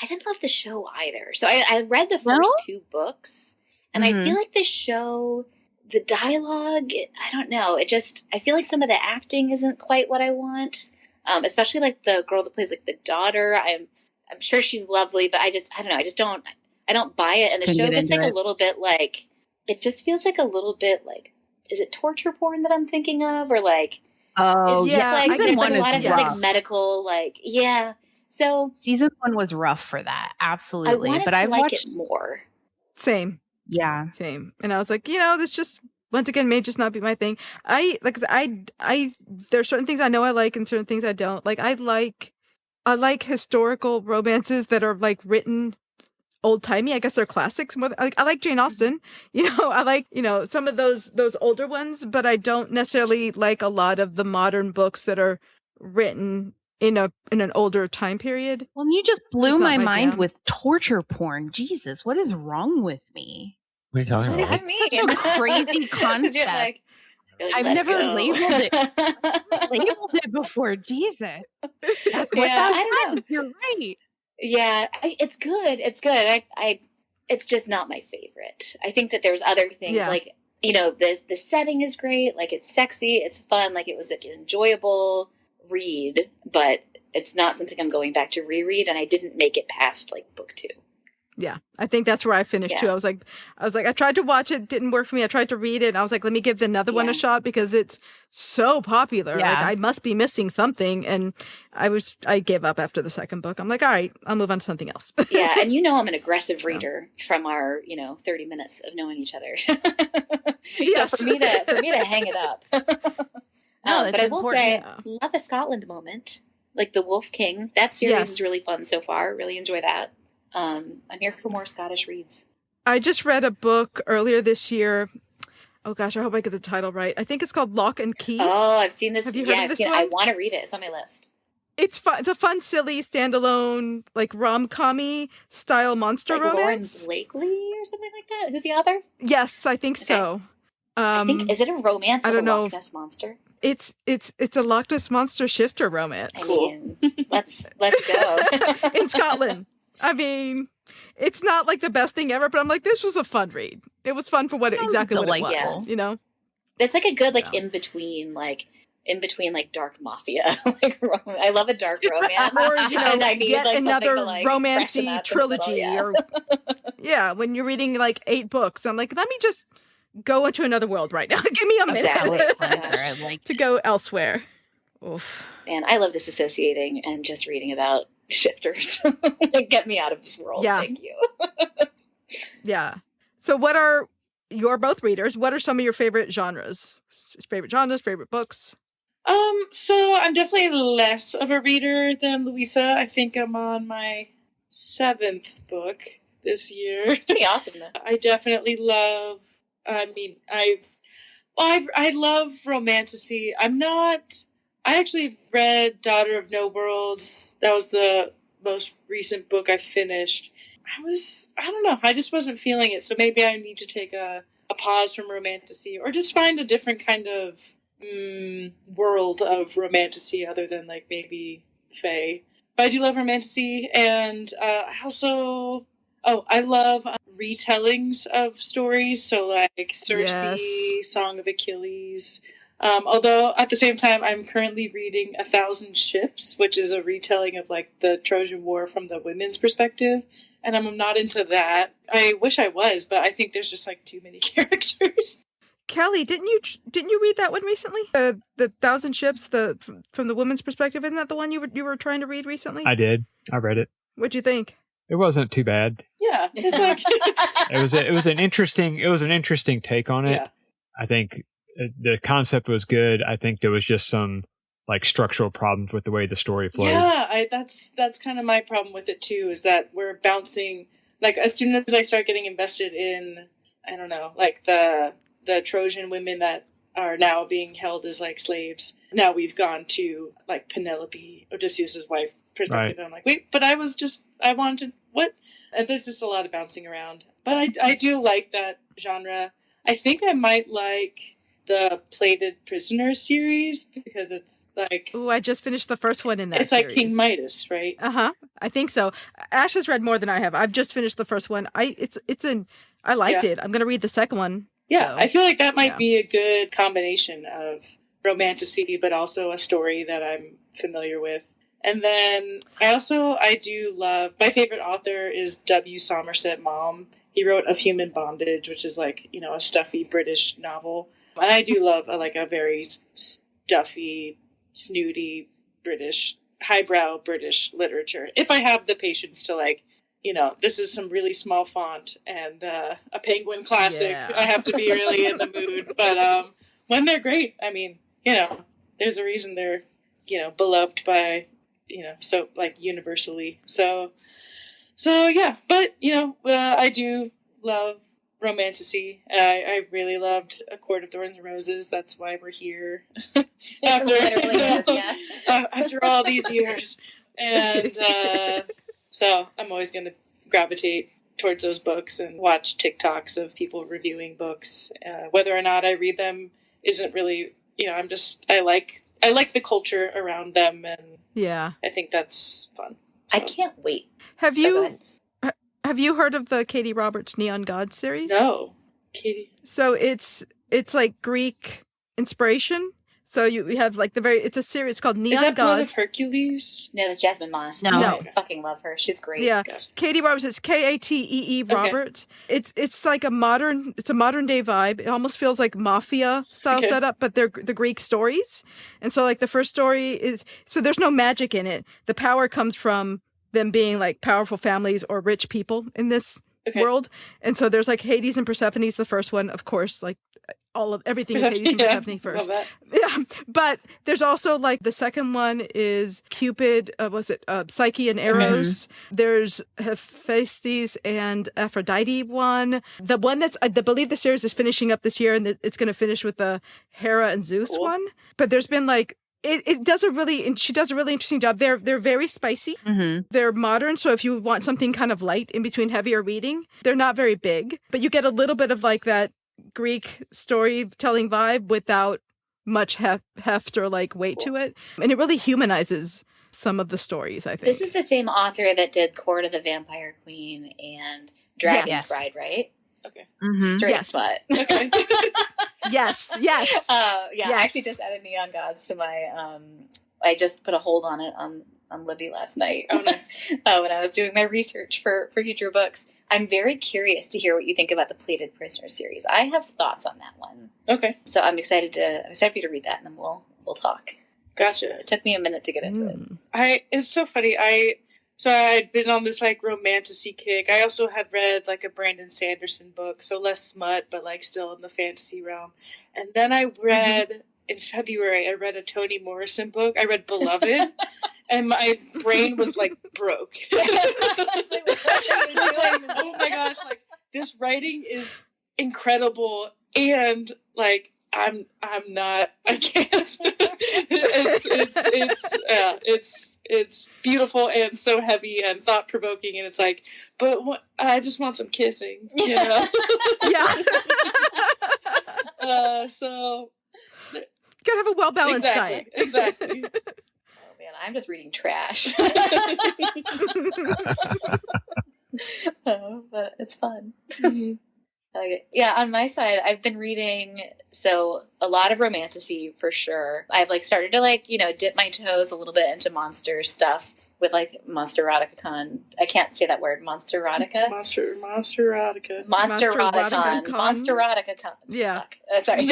I didn't love the show either. So I read the first two books, and I feel like the show, the dialogue, I don't know. I feel like some of the acting isn't quite what I want. Especially like the girl that plays like the daughter. I'm sure she's lovely, but I don't know. I don't buy it. And the show gets like a little bit like, it just feels like a little bit like, is it torture porn that I'm thinking of? Or like, oh yeah, like there's like a lot of rough. like medical, like, yeah. So season 1 was rough for that. Absolutely. I wanted but to I like watched it more. Same. Yeah. Same. And I was like, this just once again may just not be my thing. There's certain things I know I like and certain things I don't. Like I like historical romances that are like written old-timey. I guess they're classics. I like Jane Austen. I like, some of those older ones, but I don't necessarily like a lot of the modern books that are written in an older time period. Well, you just blew my mind jam. with torture porn. Jesus, what is wrong with me? What are you talking about? That's such a crazy concept. You're like, I've never labeled it before. Jesus. Yeah, I don't know. You're right. Yeah, it's good. It's good. It's just not my favorite. I think that there's other things like, the setting is great. Like it's sexy. It's fun. Like it was like an enjoyable read, but it's not something I'm going back to reread. And I didn't make it past like book 2. Yeah, I think that's where I finished too. I was like, I tried to watch it, didn't work for me. I tried to read it, and I was like, let me give another one a shot because it's so popular. Yeah. Like I must be missing something, and I gave up after the second book. I'm like, all right, I'll move on to something else. Yeah, and I'm an aggressive reader from our 30 minutes of knowing each other. Yes. So for me to hang it up. But I will say, love a Scotland moment, like the Wolf King. That series is really fun so far. Really enjoy that. I'm here for more Scottish reads. I just read a book earlier this year. Oh gosh, I hope I get the title right. I think it's called Lock and Key. Oh, I've seen this. Have you heard of this one? I want to read it. It's on my list. It's fun. It's a fun, silly, standalone, like rom-com-y style monster romance. Lawrence Blakely or something like that. Who's the author? Yes, I think so. I think is it a romance? I don't know. Loch Ness Monster. It's a Loch Ness Monster shifter romance. I mean, let's go in Scotland. I mean, it's not like the best thing ever, but I'm like, this was a fun read. It was fun for what it was. Yeah. It's like a good in between dark mafia. I love a dark romance. Or and I need, yet another romancy trilogy. Or when you're reading 8 books, I'm like, let me just go into another world right now. Give me a minute to go elsewhere. Oof. And I love disassociating and just reading about shifters. Get me out of this world. Yeah. Thank you. Yeah. So you're both readers. What are some of your favorite genres? Favorite books? So I'm definitely less of a reader than Louisa. I think I'm on my 7th book this year. It's pretty awesome though. I definitely love, I love romantasy. I actually read Daughter of No Worlds. That was the most recent book I finished. I don't know, I just wasn't feeling it. So maybe I need to take a pause from romantasy or just find a different kind of world of romantasy other than maybe Fae. But I do love romantasy, and I love retellings of stories. So Circe, Song of Achilles. Although at the same time, I'm currently reading 1,000 Ships, which is a retelling of the Trojan War from the women's perspective. And I'm not into that. I wish I was, but I think there's just too many characters. Kelly, didn't you read that one recently? The 1,000 Ships, from the women's perspective. Isn't that the one you were trying to read recently? I did. I read it. What'd you think? It wasn't too bad. Yeah, Yeah, it's like It was an interesting take on it. Yeah. I think the concept was good. I think there was just some like structural problems with the way the story flowed. Yeah, that's kind of my problem with it too, is that we're bouncing, like, as soon as I start getting invested in, I don't know, like the Trojan women that are now being held as like slaves. Now we've gone to like Penelope, Odysseus's wife perspective. Right. I'm like, wait, but I wanted what? And there's just a lot of bouncing around. But I do like that genre. I think I might like the Plated Prisoner series because it's like, Ooh, I just finished the first one in that it's series. like King Midas, right? I think so. Ash has read more than I have. I've just finished the first one. I liked it. I'm going to read the second one. Yeah, so, I feel like that might be a good combination of romantasy, but also a story that I'm familiar with. And then I do love, my favorite author is W. Somerset Maugham. He wrote Of Human Bondage, which is like, you know, a stuffy British novel. And I do love a very stuffy, snooty British, highbrow British literature. If I have the patience to like, you know, this is some really small font and a Penguin classic. Yeah. I have to be really in the mood. But when they're great, I mean, you know, there's a reason they're, you know, beloved by, you know, so like universally. So yeah. But, you know, I do love romantasy. I really loved A Court of Thorns and Roses. That's why we're here. After all these years. And so I'm always going to gravitate towards those books and watch TikToks of people reviewing books. Whether or not I read them isn't really, you know, I like the culture around them, and I think that's fun. So. I can't wait. Have you heard of the Katie Roberts Neon Gods series? No. Katie. So it's like Greek inspiration. So you have like it's a series called Neon Is that Gods. Blood of Hercules? No, that's Jasmine Maas. No. I fucking love her. She's great. Yeah. Gotcha. Katie Roberts is Katee Roberts. It's like a modern day vibe. It almost feels like mafia style setup, but they're the Greek stories. And so like the first story is, so there's no magic in it. The power comes from them being like powerful families or rich people in this world. And so there's like Hades and Persephone's the first one, of course, like everything is Hades and Persephone first. Yeah. But there's also like the second one is Cupid, Psyche and Eros. There's Hephaestus and Aphrodite one. The one that's, I believe the series is finishing up this year, and it's going to finish with the Hera and Zeus one. But there's been like, she does a really interesting job. They're very spicy. They're modern. So if you want something kind of light in between heavier reading, they're not very big, but you get a little bit of like that Greek storytelling vibe without much heft or like weight to it. And it really humanizes some of the stories, I think. This is the same author that did Court of the Vampire Queen and Dragon's Bride, right? Okay. Straight slut. Okay. Yes. I actually just added Neon Gods to my, I just put a hold on it on Libby last night. Oh, nice. When I was doing my research for future books. I'm very curious to hear what you think about the Plated Prisoner series. I have thoughts on that one. Okay. So I'm excited for you to read that, and then we'll talk. Gotcha. It took me a minute to get into it. It's so funny. I'd been on this like romantasy kick. I also had read like a Brandon Sanderson book, so less smut, but like still in the fantasy realm. And then I read in February, I read a Toni Morrison book. I read Beloved, and my brain was like broke. It's like, oh my gosh, like this writing is incredible, and like I can't. It's beautiful and so heavy and thought provoking, and it's like, but I just want some kissing, you know? So gotta have a well balanced diet. Exactly. Oh man, I'm just reading trash. But it's fun. Yeah, on my side, I've been reading a lot of romantasy for sure. I've like started to like, you know, dip my toes a little bit into monster stuff with like Monster Erotica Con. I can't say that word. Monster Erotica? Monster Erotica. Monster Erotica Con. Con. Monster Erotica Con. Yeah. Fuck. Sorry.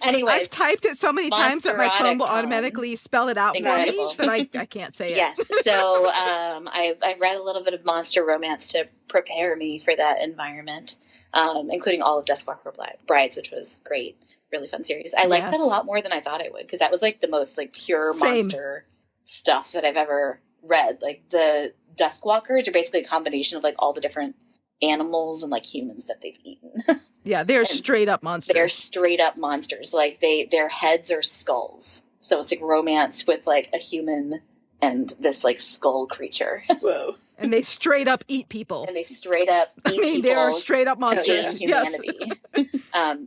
Anyways. I've typed it so many times that my phone will Monsterotica. automatically spell it out for me, Incredible. but I can't say it. Yes. So I've read a little bit of monster romance to prepare me for that environment, including all of Duskwalker Brides, which was great. Really fun series. I liked that a lot more than I thought I would, because that was like the most like pure monster stuff that I've ever read. Like the Duskwalkers are basically a combination of like all the different animals and like humans that they've eaten. Yeah, they're straight up monsters. They're straight up monsters. Like their heads are skulls. So it's like romance with like a human and this like skull creature. Whoa. And they straight up eat people. And they straight up eat people. They're straight up monsters. To humanity.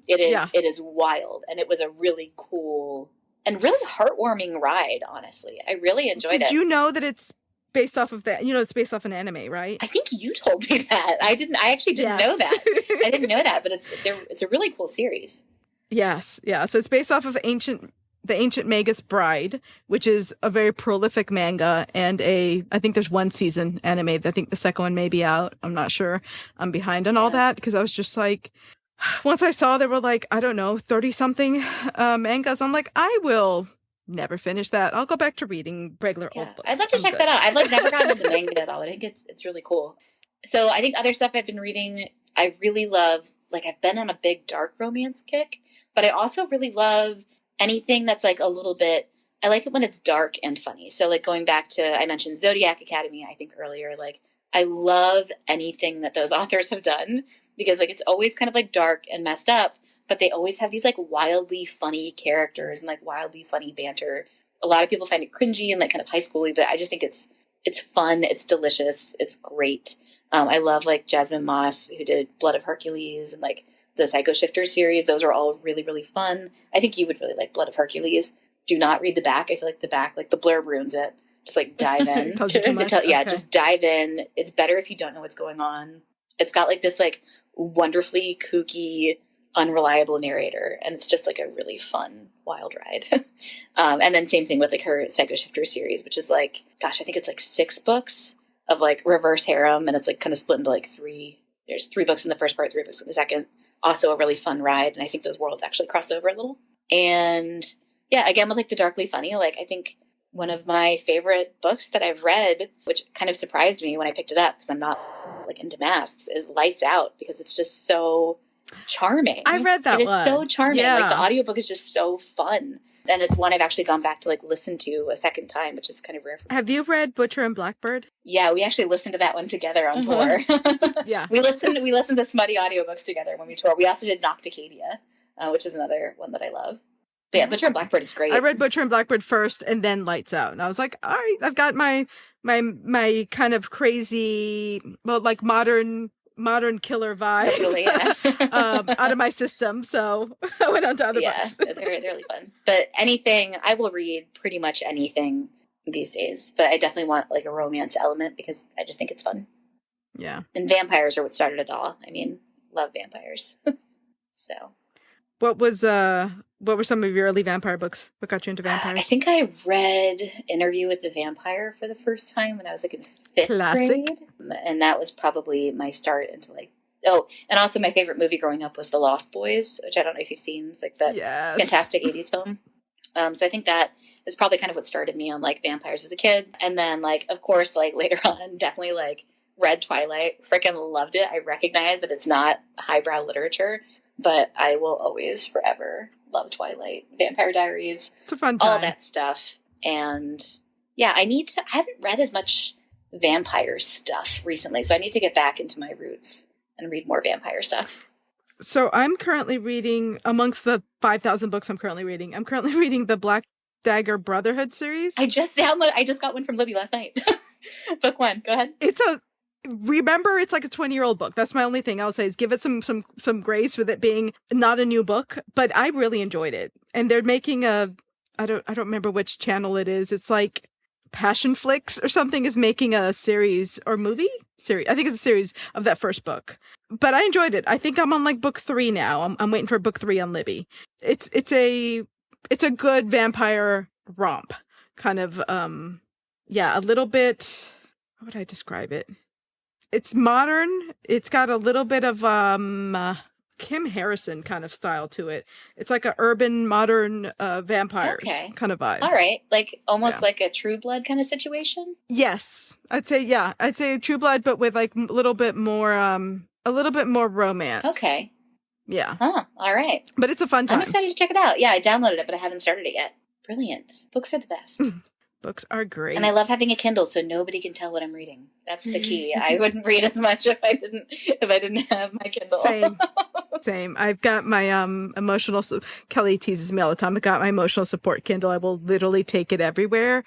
It is wild, and it was a really cool and really heartwarming ride. Honestly, I really enjoyed it. Did you know that it's based off of that? You know, it's based off an anime, right? I think you told me that. I actually didn't know that. I didn't know that, but it's a really cool series. Yes, yeah. So it's based off of the Ancient Magus Bride, which is a very prolific manga, and I think there's one season anime. I think the second one may be out. I'm not sure. I'm behind on all that because I was just like, once I saw there were like, I don't know, 30-something mangas, I'm like, I will never finish that. I'll go back to reading regular old books. I'd love to check that out. I've like never gotten into manga at all. I think it's really cool. So I think other stuff I've been reading, I really love, like I've been on a big dark romance kick, but I also really love anything that's like a little bit, I like it when it's dark and funny. So like going back to, I mentioned Zodiac Academy, I think earlier, like I love anything that those authors have done because like it's always kind of like dark and messed up, but they always have these like wildly funny characters and like wildly funny banter. A lot of people find it cringy and like kind of high schooly, but I just think it's fun, it's delicious, it's great. I love like Jasmine Maas, who did Blood of Hercules and like the Psycho Shifter series. Those are all really, really fun. I think you would really like Blood of Hercules. Do not read the back. I feel like the back, like the blurb ruins it. Just like dive in. Tells you too much? Yeah, Okay. just dive in. It's better if you don't know what's going on. It's got like this like wonderfully kooky, unreliable narrator. And it's just like a really fun, wild ride. And then same thing with like her Psycho Shifter series, which is like, gosh, I think it's like 6 books of like reverse harem. And it's like kind of split into like 3. There's 3 books in the first part, 3 books in the second. Also a really fun ride, and I think those worlds actually cross over a little. And yeah, again with like the darkly funny, like I think one of my favorite books that I've read, which kind of surprised me when I picked it up because I'm not like into masks, is Lights Out, because it's just so charming. I read that one. It is so charming. Yeah. Like the audiobook is just so fun. And it's one I've actually gone back to like listen to a second time, which is kind of rare for me. Have you read Butcher and Blackbird? Yeah, we actually listened to that one together on tour. Yeah. We listened to smutty audiobooks together when we toured. We also did Nocticadia, which is another one that I love. But yeah, Butcher and Blackbird is great. I read Butcher and Blackbird first and then Lights Out. And I was like, all right, I've got my kind of crazy, well, like modern killer vibe Totally, yeah. out of my system. So I went on to other books. Yeah, they're really fun. But anything, I will read pretty much anything these days. But I definitely want like a romance element because I just think it's fun. Yeah. And vampires are what started it all. I mean, love vampires. So. What were some of your early vampire books? What got you into vampires? I think I read Interview with the Vampire for the first time when I was like in 5th Classic. grade. And that was probably my start into like, oh, and also my favorite movie growing up was The Lost Boys, which I don't know if you've seen. It's like that fantastic 80s film. So I think that is probably kind of what started me on like vampires as a kid. And then like, of course, like later on, definitely like read Twilight, freaking loved it. I recognize that it's not highbrow literature, but I will always forever love Twilight, Vampire Diaries. It's a fun time. All that stuff. And yeah, I haven't read as much vampire stuff recently, so I need to get back into my roots and read more vampire stuff. So I'm currently reading, amongst the 5,000 books I'm currently reading the Black Dagger Brotherhood series. I just got one from Libby last night. Book 1, go ahead. Remember, it's like a 20-year-old book. That's my only thing I'll say is give it some grace with it being not a new book, but I really enjoyed it. And they're making I don't remember which channel it is. It's like Passion Flicks or something is making a series or movie series. I think it's a series of that first book. But I enjoyed it. I think I'm on like book 3 now. I'm waiting for book 3 on Libby. It's a good vampire romp kind of a little bit, how would I describe it? It's modern. It's got a little bit of Kim Harrison kind of style to it. It's like a urban modern vampires kind of vibe. All right. Like almost like a True Blood kind of situation? Yes. I'd say True Blood, but with like a little bit more romance. Okay. Yeah. Huh. All right. But it's a fun time. I'm excited to check it out. Yeah, I downloaded it, but I haven't started it yet. Brilliant. Books are the best. Books are great. And I love having a Kindle so nobody can tell what I'm reading. That's the key. I wouldn't read as much if I didn't have my Kindle. Same. I've got my Kelly teases me all the time. I've got my emotional support Kindle. I will literally take it everywhere.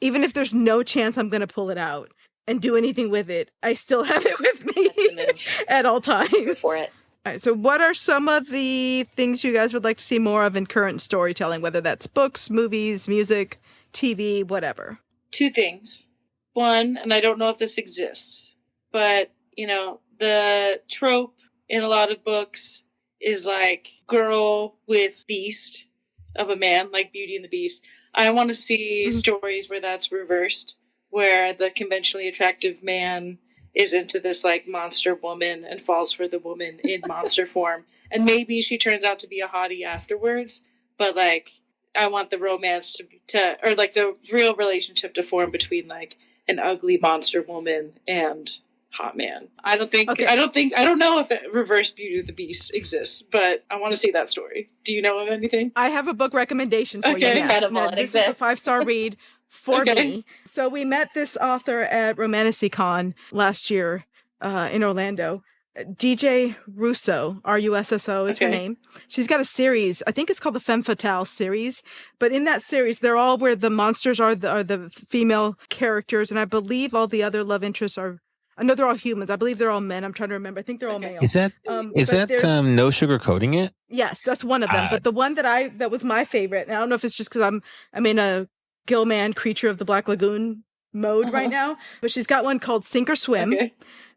Even if there's no chance I'm going to pull it out and do anything with it, I still have it with me at all times. Go for it. All right, so what are some of the things you guys would like to see more of in current storytelling, whether that's books, movies, music, TV, whatever? 2 things. One, and I don't know if this exists, but, the trope in a lot of books is like girl with beast of a man, like Beauty and the Beast. I want to see stories where that's reversed, where the conventionally attractive man is into this like monster woman and falls for the woman in monster form. And maybe she turns out to be a hottie afterwards, but like, I want the romance to or like the real relationship to form between like an ugly monster woman and hot man. I don't know if reverse Beauty of the Beast exists, but I want to see that story. Do you know of anything? I have a book recommendation for you. Yes. Incredible. Now, this is a 5-star read for me. So we met this author at romantasy-con last year in Orlando. DJ Russo, R-U-S-S-O is her name. She's got a series. I think it's called the Femme Fatale series. But in that series, they're all where the monsters are the female characters. And I believe all the other love interests are, I know they're all humans. I believe they're all men. I'm trying to remember. I think they're all male. Is that no sugarcoating it? Yes, that's one of them. But the one that was my favorite, and I don't know if it's just because I'm in a Gilman Creature of the Black Lagoon mode right now, but she's got one called Sink or Swim,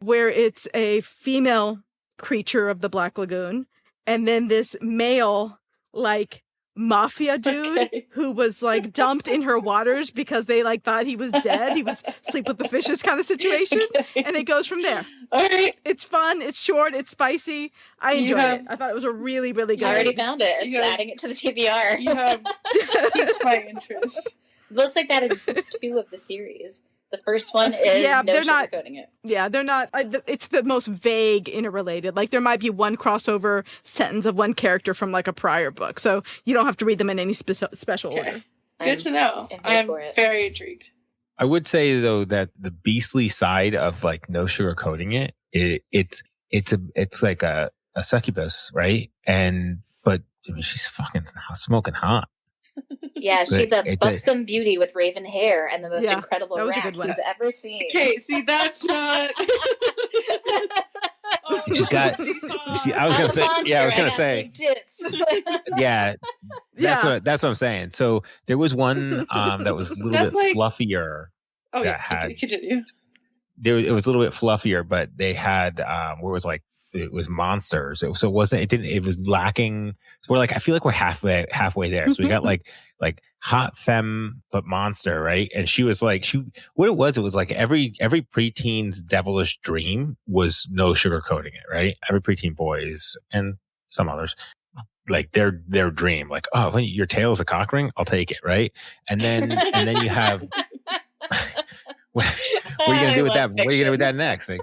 where it's a female creature of the Black Lagoon, and then this male like mafia dude who was like dumped in her waters because they like thought he was dead. He was sleep with the fishes kind of situation, and it goes from there. All right, it's fun, it's short, it's spicy. I enjoyed it. I thought it was a really, really good. I already found it. It's adding it to the TBR. You have piqued my interest. Looks like that is 2 of the series. The first one is no sugarcoating it. Yeah, they're not. It's the most vague interrelated. Like there might be one crossover sentence of one character from like a prior book, so you don't have to read them in any special order. Good to know. I'm very intrigued. I would say though that the beastly side of like no sugarcoating it's like a succubus, right? But I mean, she's fucking smoking hot. Yeah, she's a buxom beauty with raven hair and the most incredible rack he's ever seen. Okay, see, that's not... She's got... I was going to say... That's what I'm saying. So there was one that was a little bit fluffier. Oh, yeah, continue. It was a little bit fluffier, but they had... where it was like... It was monsters. It was lacking. We're like, I feel like we're halfway there. So we got like hot femme, but monster, right? And she was like, what it was like every preteen's devilish dream was no sugarcoating it, right? Every preteen boys and some others, like their dream, like, oh, your tail is a cock ring? I'll take it, right? And then you have, what are you going to do with that? What are you going to do with that next? Like,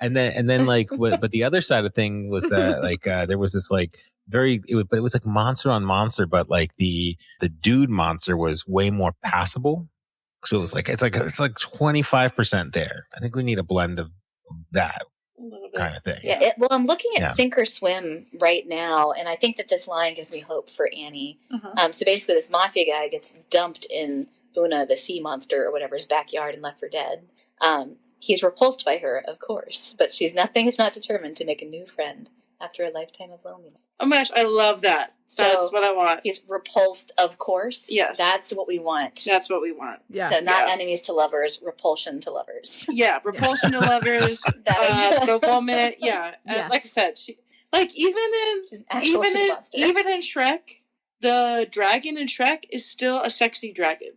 And then like, but the other side of thing was that like, there was this like but it was like monster on monster, but like the dude monster was way more passable. So it was like, it's like 25% there. I think we need a blend of that kind of thing. Yeah. Well, I'm looking at Sink or Swim right now, and I think that this line gives me hope for Annie. So basically this mafia guy gets dumped in Una, the sea monster or whatever's backyard and left for dead. He's repulsed by her, of course, but she's nothing if not determined to make a new friend after a lifetime of loneliness. Oh my gosh, I love that. That's what I want. He's repulsed, of course. Yes. That's what we want. That's what we want. Yeah. So not enemies to lovers, repulsion to lovers. Yeah, repulsion to lovers. The woman, Like I said, she even in Shrek, the dragon in Shrek is still a sexy dragon.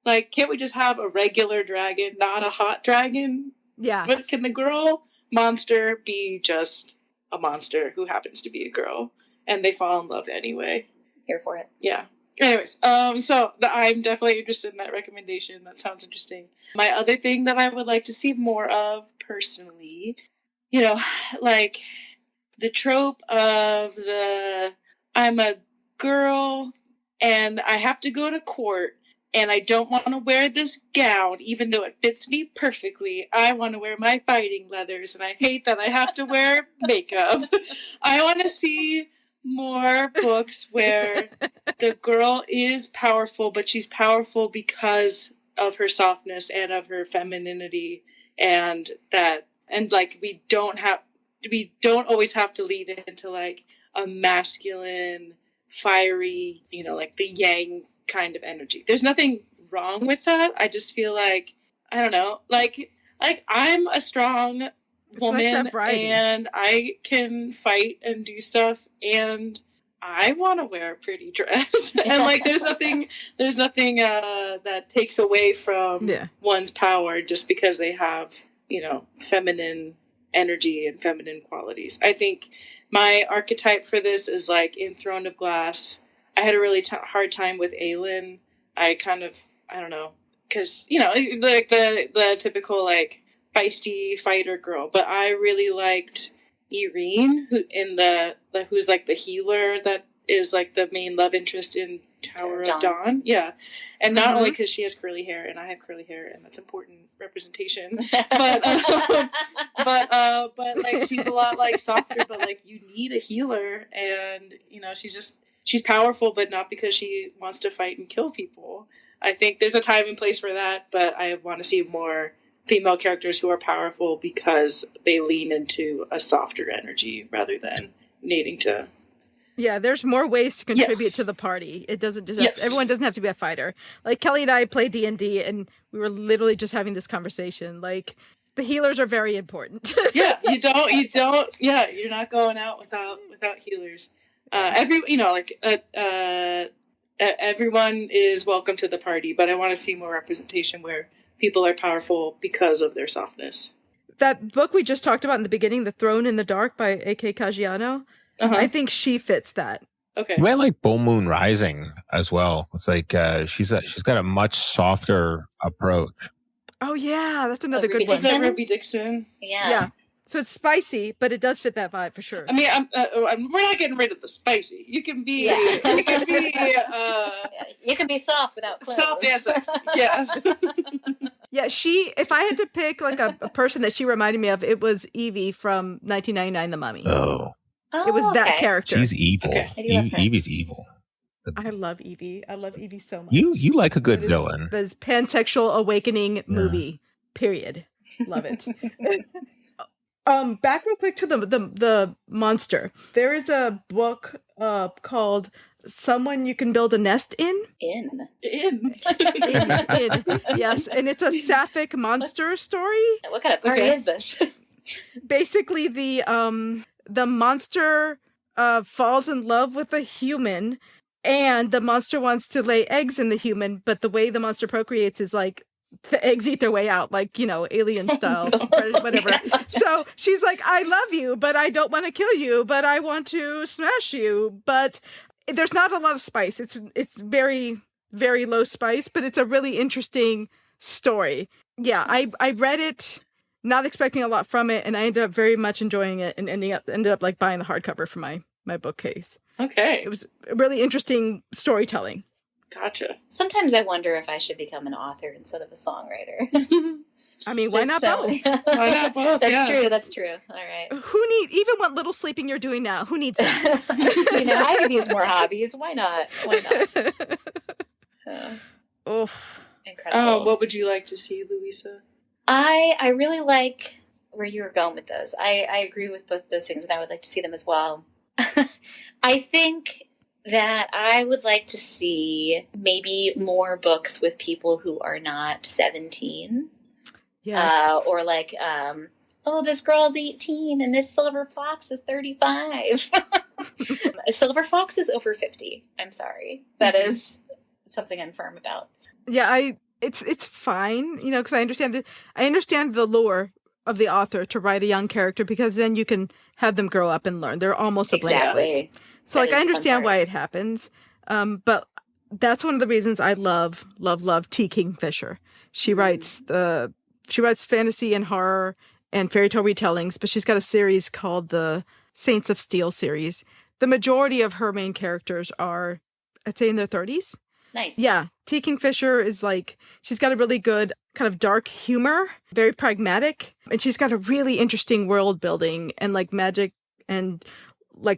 Like, can't we just have a regular dragon, not a hot dragon? Yes. But can the girl monster be just a monster who happens to be a girl? And they fall in love anyway. Here for it. Yeah. Anyways, so I'm definitely interested in that recommendation. That sounds interesting. My other thing that I would like to see more of, personally, you know, like the trope of I'm a girl and I have to go to court and I don't want to wear this gown even though it fits me perfectly. I want to wear my fighting leathers and I hate that I have to wear makeup. I want to see more books where the girl is powerful, but she's powerful because of her softness and of her femininity, and like we don't always have to lead it into like a masculine, fiery, like the yang kind of energy. There's nothing wrong with that. I just feel like, I don't know, like I'm a strong woman and I can fight and do stuff and I want to wear a pretty dress. And like there's nothing that takes away from one's power just because they have, feminine energy and feminine qualities. I think my archetype for this is like in Throne of Glass. I had a really hard time with Aelin. I don't know, because, like the typical like feisty fighter girl, but I really liked Irene, who's like the healer that is like the main love interest in Tower of Dawn. Yeah. And not only because she has curly hair and I have curly hair and that's important representation, but like she's a lot like softer, but like you need a healer and she's powerful, but not because she wants to fight and kill people. I think there's a time and place for that, but I want to see more female characters who are powerful because they lean into a softer energy rather than needing to. Yeah, there's more ways to contribute to the party. It doesn't just everyone doesn't have to be a fighter. Like Kelly and I play D&D and we were literally just having this conversation. Like the healers are very important. Yeah, you don't. Yeah, you're not going out without healers. Everyone is welcome to the party, but I want to see more representation where people are powerful because of their softness. That book we just talked about in the beginning, The Throne in the Dark by A.K. Caggiano, I think she fits that. Okay. I like Full Moon Rising as well. It's like she's got a much softer approach. Oh yeah, that's another good one. Is that Ruby Dixon? Yeah. So it's spicy, but it does fit that vibe for sure. I mean, we're not getting rid of the spicy. You can be, you can be soft without clothes. Soft and sexy. Yes. Yeah, if I had to pick like a person that she reminded me of, it was Evie from 1999, The Mummy. Oh, it was that character. She's evil. Okay. Evie's evil. I love Evie. I love Evie so much. You like a good villain. This pansexual awakening movie. Period. Love it. Back real quick to the monster. There is a book called Someone You Can Build a Nest In. In. Yes, and it's a sapphic monster story. What kind of party is this? Basically, the monster falls in love with a human, and the monster wants to lay eggs in the human, but the way the monster procreates is like the eggs eat their way out, like, alien style, whatever. So she's like, I love you, but I don't want to kill you, but I want to smash you. But there's not a lot of spice. It's very, very low spice, but it's a really interesting story. Yeah, I read it not expecting a lot from it, and I ended up very much enjoying it and ended up like buying the hardcover for my bookcase. Okay. It was really interesting storytelling. Gotcha. Sometimes I wonder if I should become an author instead of a songwriter. I mean, why not both? Why not both? That's true. All right. Even what little sleeping you're doing now, who needs that? I could use more hobbies. Why not? Oof. Incredible. What would you like to see, Louisa? I really like where you were going with those. I agree with both those things, and I would like to see them as well. I think that I would like to see maybe more books with people who are not 17. Yes. Or like, this girl's 18 and this silver fox is 35. A silver fox is over 50. I'm sorry. That is something I'm firm about. Yeah, it's fine, because I understand the lure of the author to write a young character, because then you can have them grow up and learn. They're almost a blank slate. So I understand why it happens. But that's one of the reasons I love T. Kingfisher. She writes fantasy and horror and fairy tale retellings, but she's got a series called the Saints of Steel series. The majority of her main characters are, I'd say, in their 30s. Nice. Yeah. T. Kingfisher is she's got a really good kind of dark humor, very pragmatic, and she's got a really interesting world building and magic and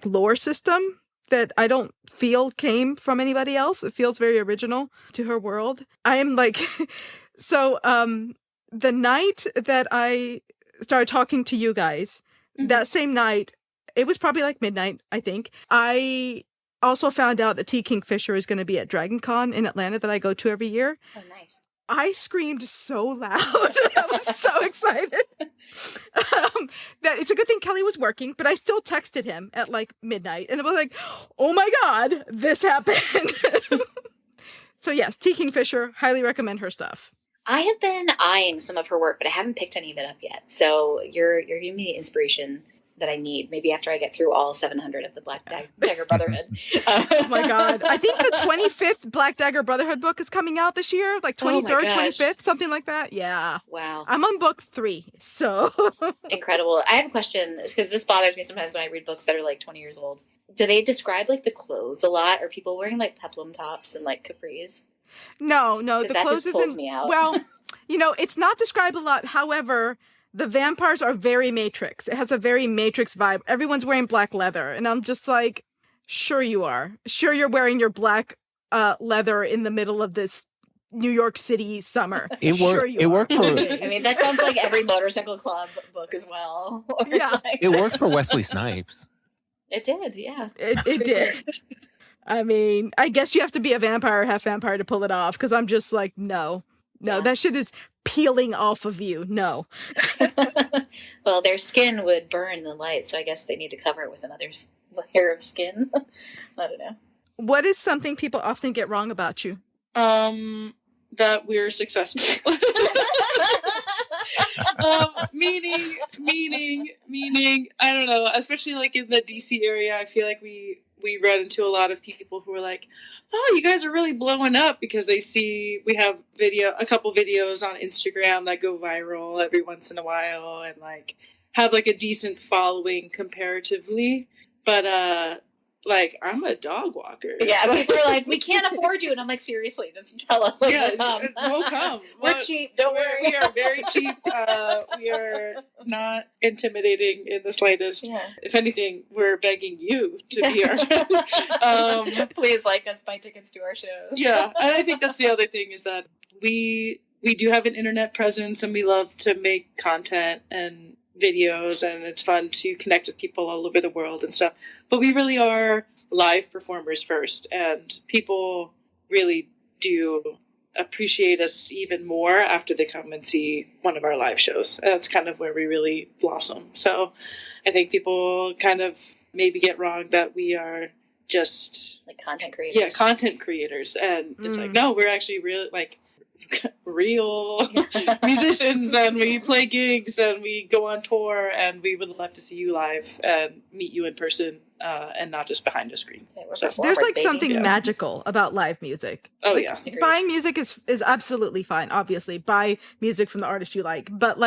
lore system that I don't feel came from anybody else. It feels very original to her world. I am so the night that I started talking to you guys, that same night, it was probably midnight, I think, I also found out that T. Kingfisher is going to be at Dragon Con in Atlanta that I go to every year. Oh, nice. I screamed so loud. I was so excited. That it's a good thing Kelly was working, but I still texted him at midnight. And it was oh my God, this happened. So yes, T. Kingfisher, highly recommend her stuff. I have been eyeing some of her work, but I haven't picked any of it up yet. So you're giving me inspiration that I need, maybe after I get through all 700 of the Black Dagger Brotherhood. Oh my God. I think the 25th Black Dagger Brotherhood book is coming out this year, 23rd, 25th, something like that. Yeah. Wow. I'm on book 3, so. Incredible. I have a question, because this bothers me sometimes when I read books that are 20 years old. Do they describe the clothes a lot? Are people wearing peplum tops and capris? No, the that clothes just pulls isn't. me out. Well, it's not described a lot. However, the vampires are very Matrix. It has a very Matrix vibe. Everyone's wearing black leather. And I'm just sure you are. Sure you're wearing your black leather in the middle of this New York City summer. It worked for... I mean, that sounds like every motorcycle club book as well. Yeah. It worked for Wesley Snipes. It did, yeah. It did. I mean, I guess you have to be a vampire or half vampire to pull it off, because I'm just no. No, that shit is peeling off of you. No. Well, their skin would burn the light, so I guess they need to cover it with another layer of skin. I don't know. What is something people often get wrong about you? That we're successful. Meaning, I don't know, especially in the DC area, I feel like we run into a lot of people who are oh, you guys are really blowing up, because they see we have a couple videos on Instagram that go viral every once in a while and have a decent following comparatively. But I'm a dog walker. Yeah, people are we can't afford you, and I'm seriously, just tell us. We'll come. We're cheap. Don't worry. We are very cheap. We are not intimidating in the slightest. Yeah. If anything, we're begging you to be our friend. Please like us, buy tickets to our shows. Yeah, and I think that's the other thing, is that we do have an internet presence, and we love to make content and videos, and it's fun to connect with people all over the world and stuff, but we really are live performers first, and people really do appreciate us even more after they come and see one of our live shows. And that's kind of where we really blossom. So I think people kind of maybe get wrong that we are just content creators. Yeah, content creators, and it's no, we're actually real musicians, and we play gigs, and we go on tour, and we would love to see you live and meet you in person, and not just behind a screen. So there's something magical about live music. Oh yeah, buying music is absolutely fine. Obviously, buy music from the artist you like, but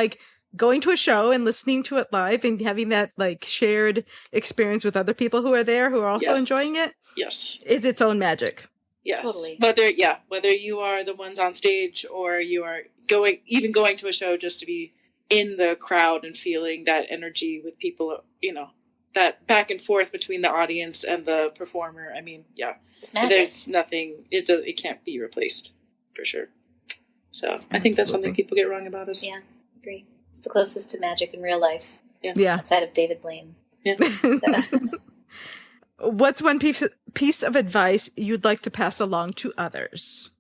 going to a show and listening to it live and having that shared experience with other people who are there who are also enjoying it, is its own magic. Yes. Totally. Whether you are the ones on stage, or you are going to a show just to be in the crowd and feeling that energy with people, that back and forth between the audience and the performer. I mean, yeah, there's nothing, it can't be replaced, for sure. So I think that's something people get wrong about us. Yeah, agree. It's the closest to magic in real life. Yeah. Outside of David Blaine. Yeah. What's one piece of advice you'd like to pass along to others?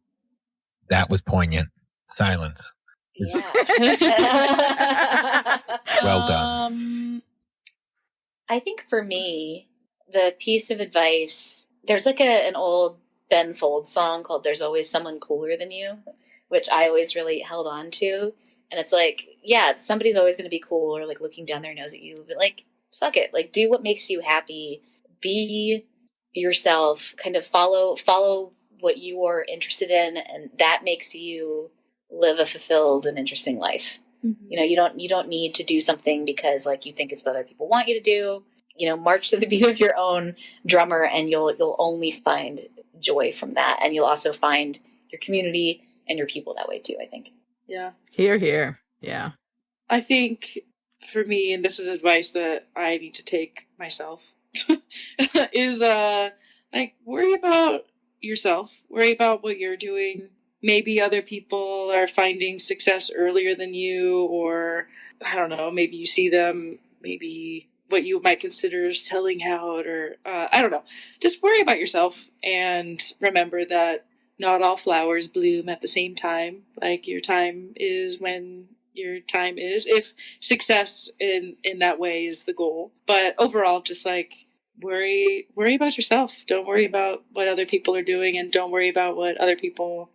That was poignant. Silence. Yeah. Well done. I think for me, the piece of advice, there's an old Ben Folds song called "There's Always Someone Cooler Than You," which I always really held on to. And it's like, yeah, somebody's always going to be cool or like looking down their nose at you, but like, fuck it. Like, do what makes you happy. Be yourself. Kind of follow what you are interested in, and that makes you live a fulfilled and interesting life. Mm-hmm. You know, you don't need to do something because like you think it's what other people want you to do. You know, march to the beat of your own drummer, and you'll only find joy from that, and you'll also find your community and your people that way too, I think. Yeah. Here, here. Yeah. I think for me, and this is advice that I need to take myself, is like worry about yourself. Worry about what you're doing. Maybe other people are finding success earlier than you, or I don't know, maybe you see them, maybe what you might consider selling out, or I don't know. Just worry about yourself and remember that not all flowers bloom at the same time. Like, your time is when your time is, if success in that way is the goal. But overall, just like worry about yourself. Don't worry about what other people are doing, and don't worry about what other people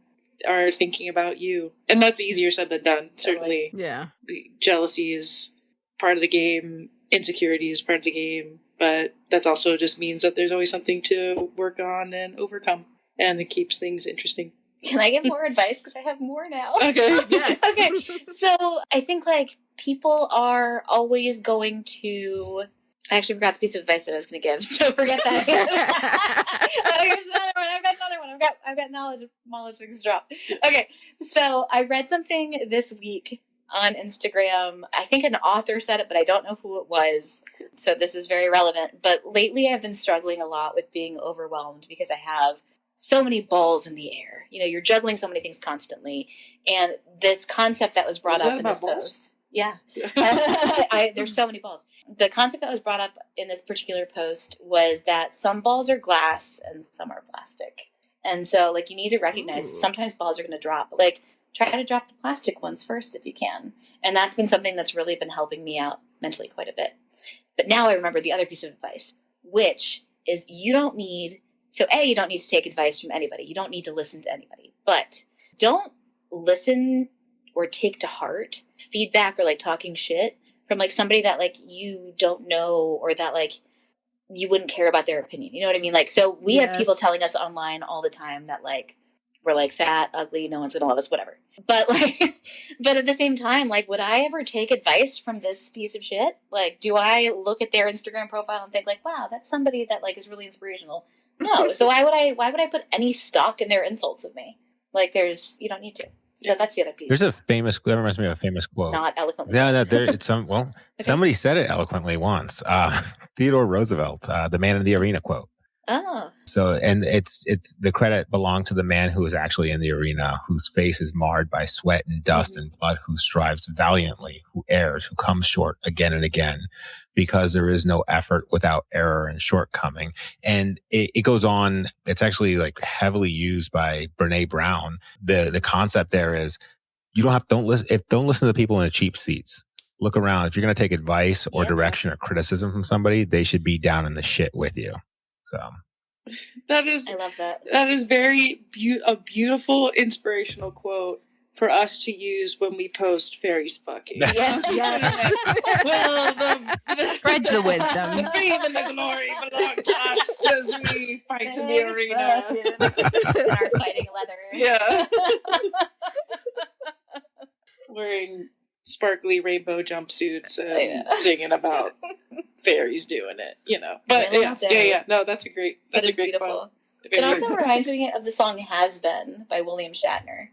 are thinking about you. And that's easier said than done. Certainly. Yeah. Jealousy is part of the game. Insecurity is part of the game. But that also just means that there's always something to work on and overcome. And it keeps things interesting. Can I give more advice? Because I have more now. Okay. Yes. Okay. So I think like people are always going to. I actually forgot the piece of advice that I was going to give, so forget that. Here's another one. I've got another one. I've got knowledge things to drop. Okay. So I read something this week on Instagram. I think an author said it, but I don't know who it was. So this is very relevant. But lately I've been struggling a lot with being overwhelmed because I have so many balls in the air. You know, you're juggling so many things constantly. And this concept that was brought up in this post. Yeah. There's so many balls. The concept that was brought up in this particular post was that some balls are glass and some are plastic. And so, like, you need to recognize that sometimes balls are going to drop. Like, try to drop the plastic ones first if you can. And that's been something that's really been helping me out mentally quite a bit. But now I remember the other piece of advice, which is you don't need to take advice from anybody. You don't need to listen to anybody. But don't listen or take to heart feedback or like talking shit from like somebody that like you don't know, or that like you wouldn't care about their opinion. You know what I mean? Like, so we have people telling us online all the time that like we're like fat, ugly, no one's gonna love us, whatever. But like, but at the same time, like, would I ever take advice from this piece of shit? Like, do I look at their Instagram profile and think like, wow, that's somebody that like is really inspirational? No. So why would I put any stock in their insults of me? Like, you don't need to. So that's the other piece. There's that reminds me of a famous quote. Not eloquently. No, okay. Somebody said it eloquently once. Theodore Roosevelt, the man in the arena quote. Oh. So, and it's the credit belonged to the man who is actually in the arena, whose face is marred by sweat and dust and blood, who strives valiantly, who errs, who comes short again and again, because there is no effort without error and shortcoming. And it goes on. It's actually like heavily used by Brene Brown. The concept there is don't listen to the people in the cheap seats. Look around. If you're going to take advice or direction or criticism from somebody, they should be down in the shit with you. So I love that. That is a beautiful, inspirational quote for us to use when we post Fairies Fucking. Yes. Well, Spread the wisdom. The fame and the glory belong to us as we fight in the arena. In our fighting leather. Yeah. Wearing sparkly rainbow jumpsuits and singing about fairies doing it, you know. But yeah. No, that's a great beautiful. Quote. It also reminds me of the song Has Been by William Shatner.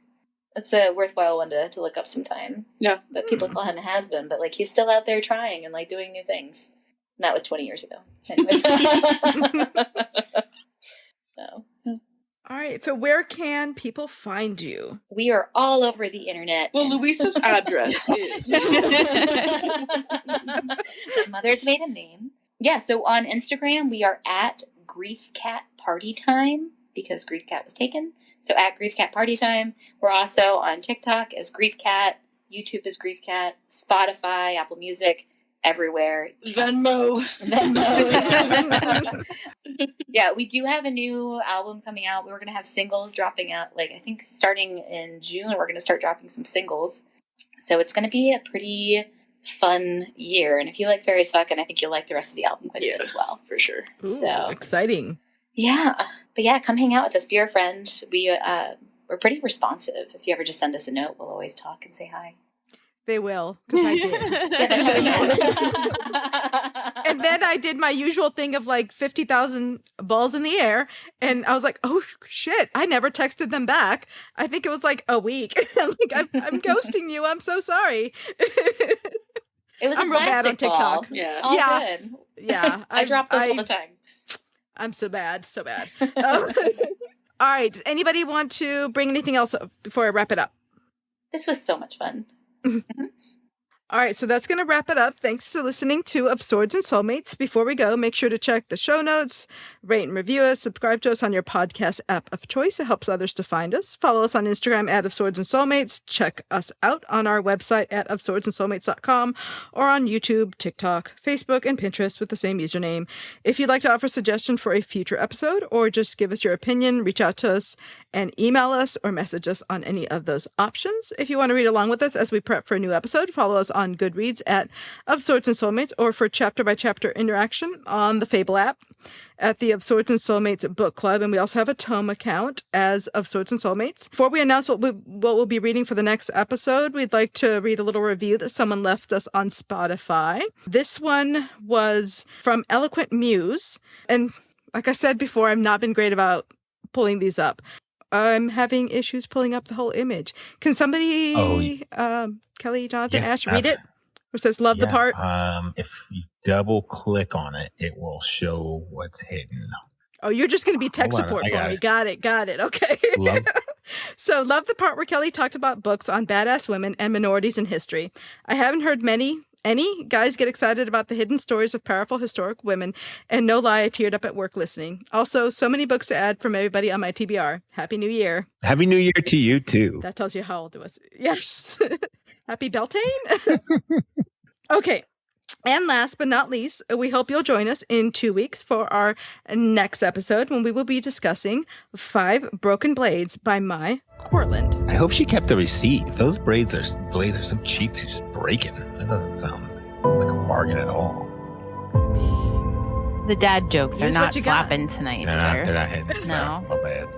It's a worthwhile one to look up sometime. Yeah. But people call him Has Been, but like he's still out there trying and like doing new things. And that was 20 years ago. Anyways. So. All right. So where can people find you? We are all over the internet. Well, Louisa's address is my mother's maiden name. Yeah, so on Instagram we are at Griefcat Party Time because Griefcat was taken. So at Griefcat Party Time. We're also on TikTok as Griefcat, YouTube as Griefcat, Spotify, Apple Music everywhere. Venmo. Venmo. Yeah, we do have a new album coming out. We're going to have singles dropping out, like I think starting in June, we're going to start dropping some singles. So it's going to be a pretty fun year. And if you like Fairies Fucking, I think you'll like the rest of the album quite a bit as well. For sure. Ooh, so exciting. Yeah. But yeah, come hang out with us. Be our friend. We're pretty responsive. If you ever just send us a note, we'll always talk and say hi. They will, because I did. And then I did my usual thing of like 50,000 balls in the air. And I was like, oh, shit. I never texted them back. I think it was like a week. I'm like, I'm ghosting you. I'm so sorry. It was I'm a real bad on plastic ball. TikTok. Yeah. All Yeah. good. Yeah. I drop those all the time. I'm so bad. So bad. All right. Does anybody want to bring anything else up before I wrap it up? This was so much fun. All right, so that's going to wrap it up. Thanks for listening to Of Swords and Soulmates. Before we go, make sure to check the show notes, rate and review us, subscribe to us on your podcast app of choice. It helps others to find us. Follow us on Instagram at Of Swords and Soulmates. Check us out on our website at ofswordsandsoulmates.com or on YouTube, TikTok, Facebook, and Pinterest with the same username. If you'd like to offer a suggestion for a future episode or just give us your opinion, reach out to us and email us or message us on any of those options. If you want to read along with us as we prep for a new episode, follow us on Goodreads at Of Swords and Soulmates, or for chapter-by-chapter interaction on the Fable app at the Of Swords and Soulmates book club. And we also have a tome account as Of Swords and Soulmates. Before we announce what we'll be reading for the next episode, we'd like to read a little review that someone left us on Spotify. This one was from Eloquent Muse. And like I said before, I've not been great about pulling these up. I'm having issues pulling up the whole image. Can somebody, Kelly, Jonathan, Ash, read it? It says, love the part. If you double click on it, it will show what's hidden. Oh, you're just going to be tech support for me. Got it. Okay. So, love the part where Kelly talked about books on badass women and minorities in history. I haven't heard any guys get excited about the hidden stories of powerful historic women, and no lie, I teared up at work listening. Also, so many books to add from everybody on my TBR. Happy New Year. Happy New Year to you, too. That tells you how old it was. Yes. Happy Beltane. Okay. And last but not least, we hope you'll join us in 2 weeks for our next episode when we will be discussing 5 Broken Blades by Mai Cortland. I hope she kept the receipt. If those blades are so cheap, they're just breaking. That doesn't sound like a bargain at all. The dad jokes are Use not what you got. slapping tonight, They're sir. not hitting. No. So, my bad.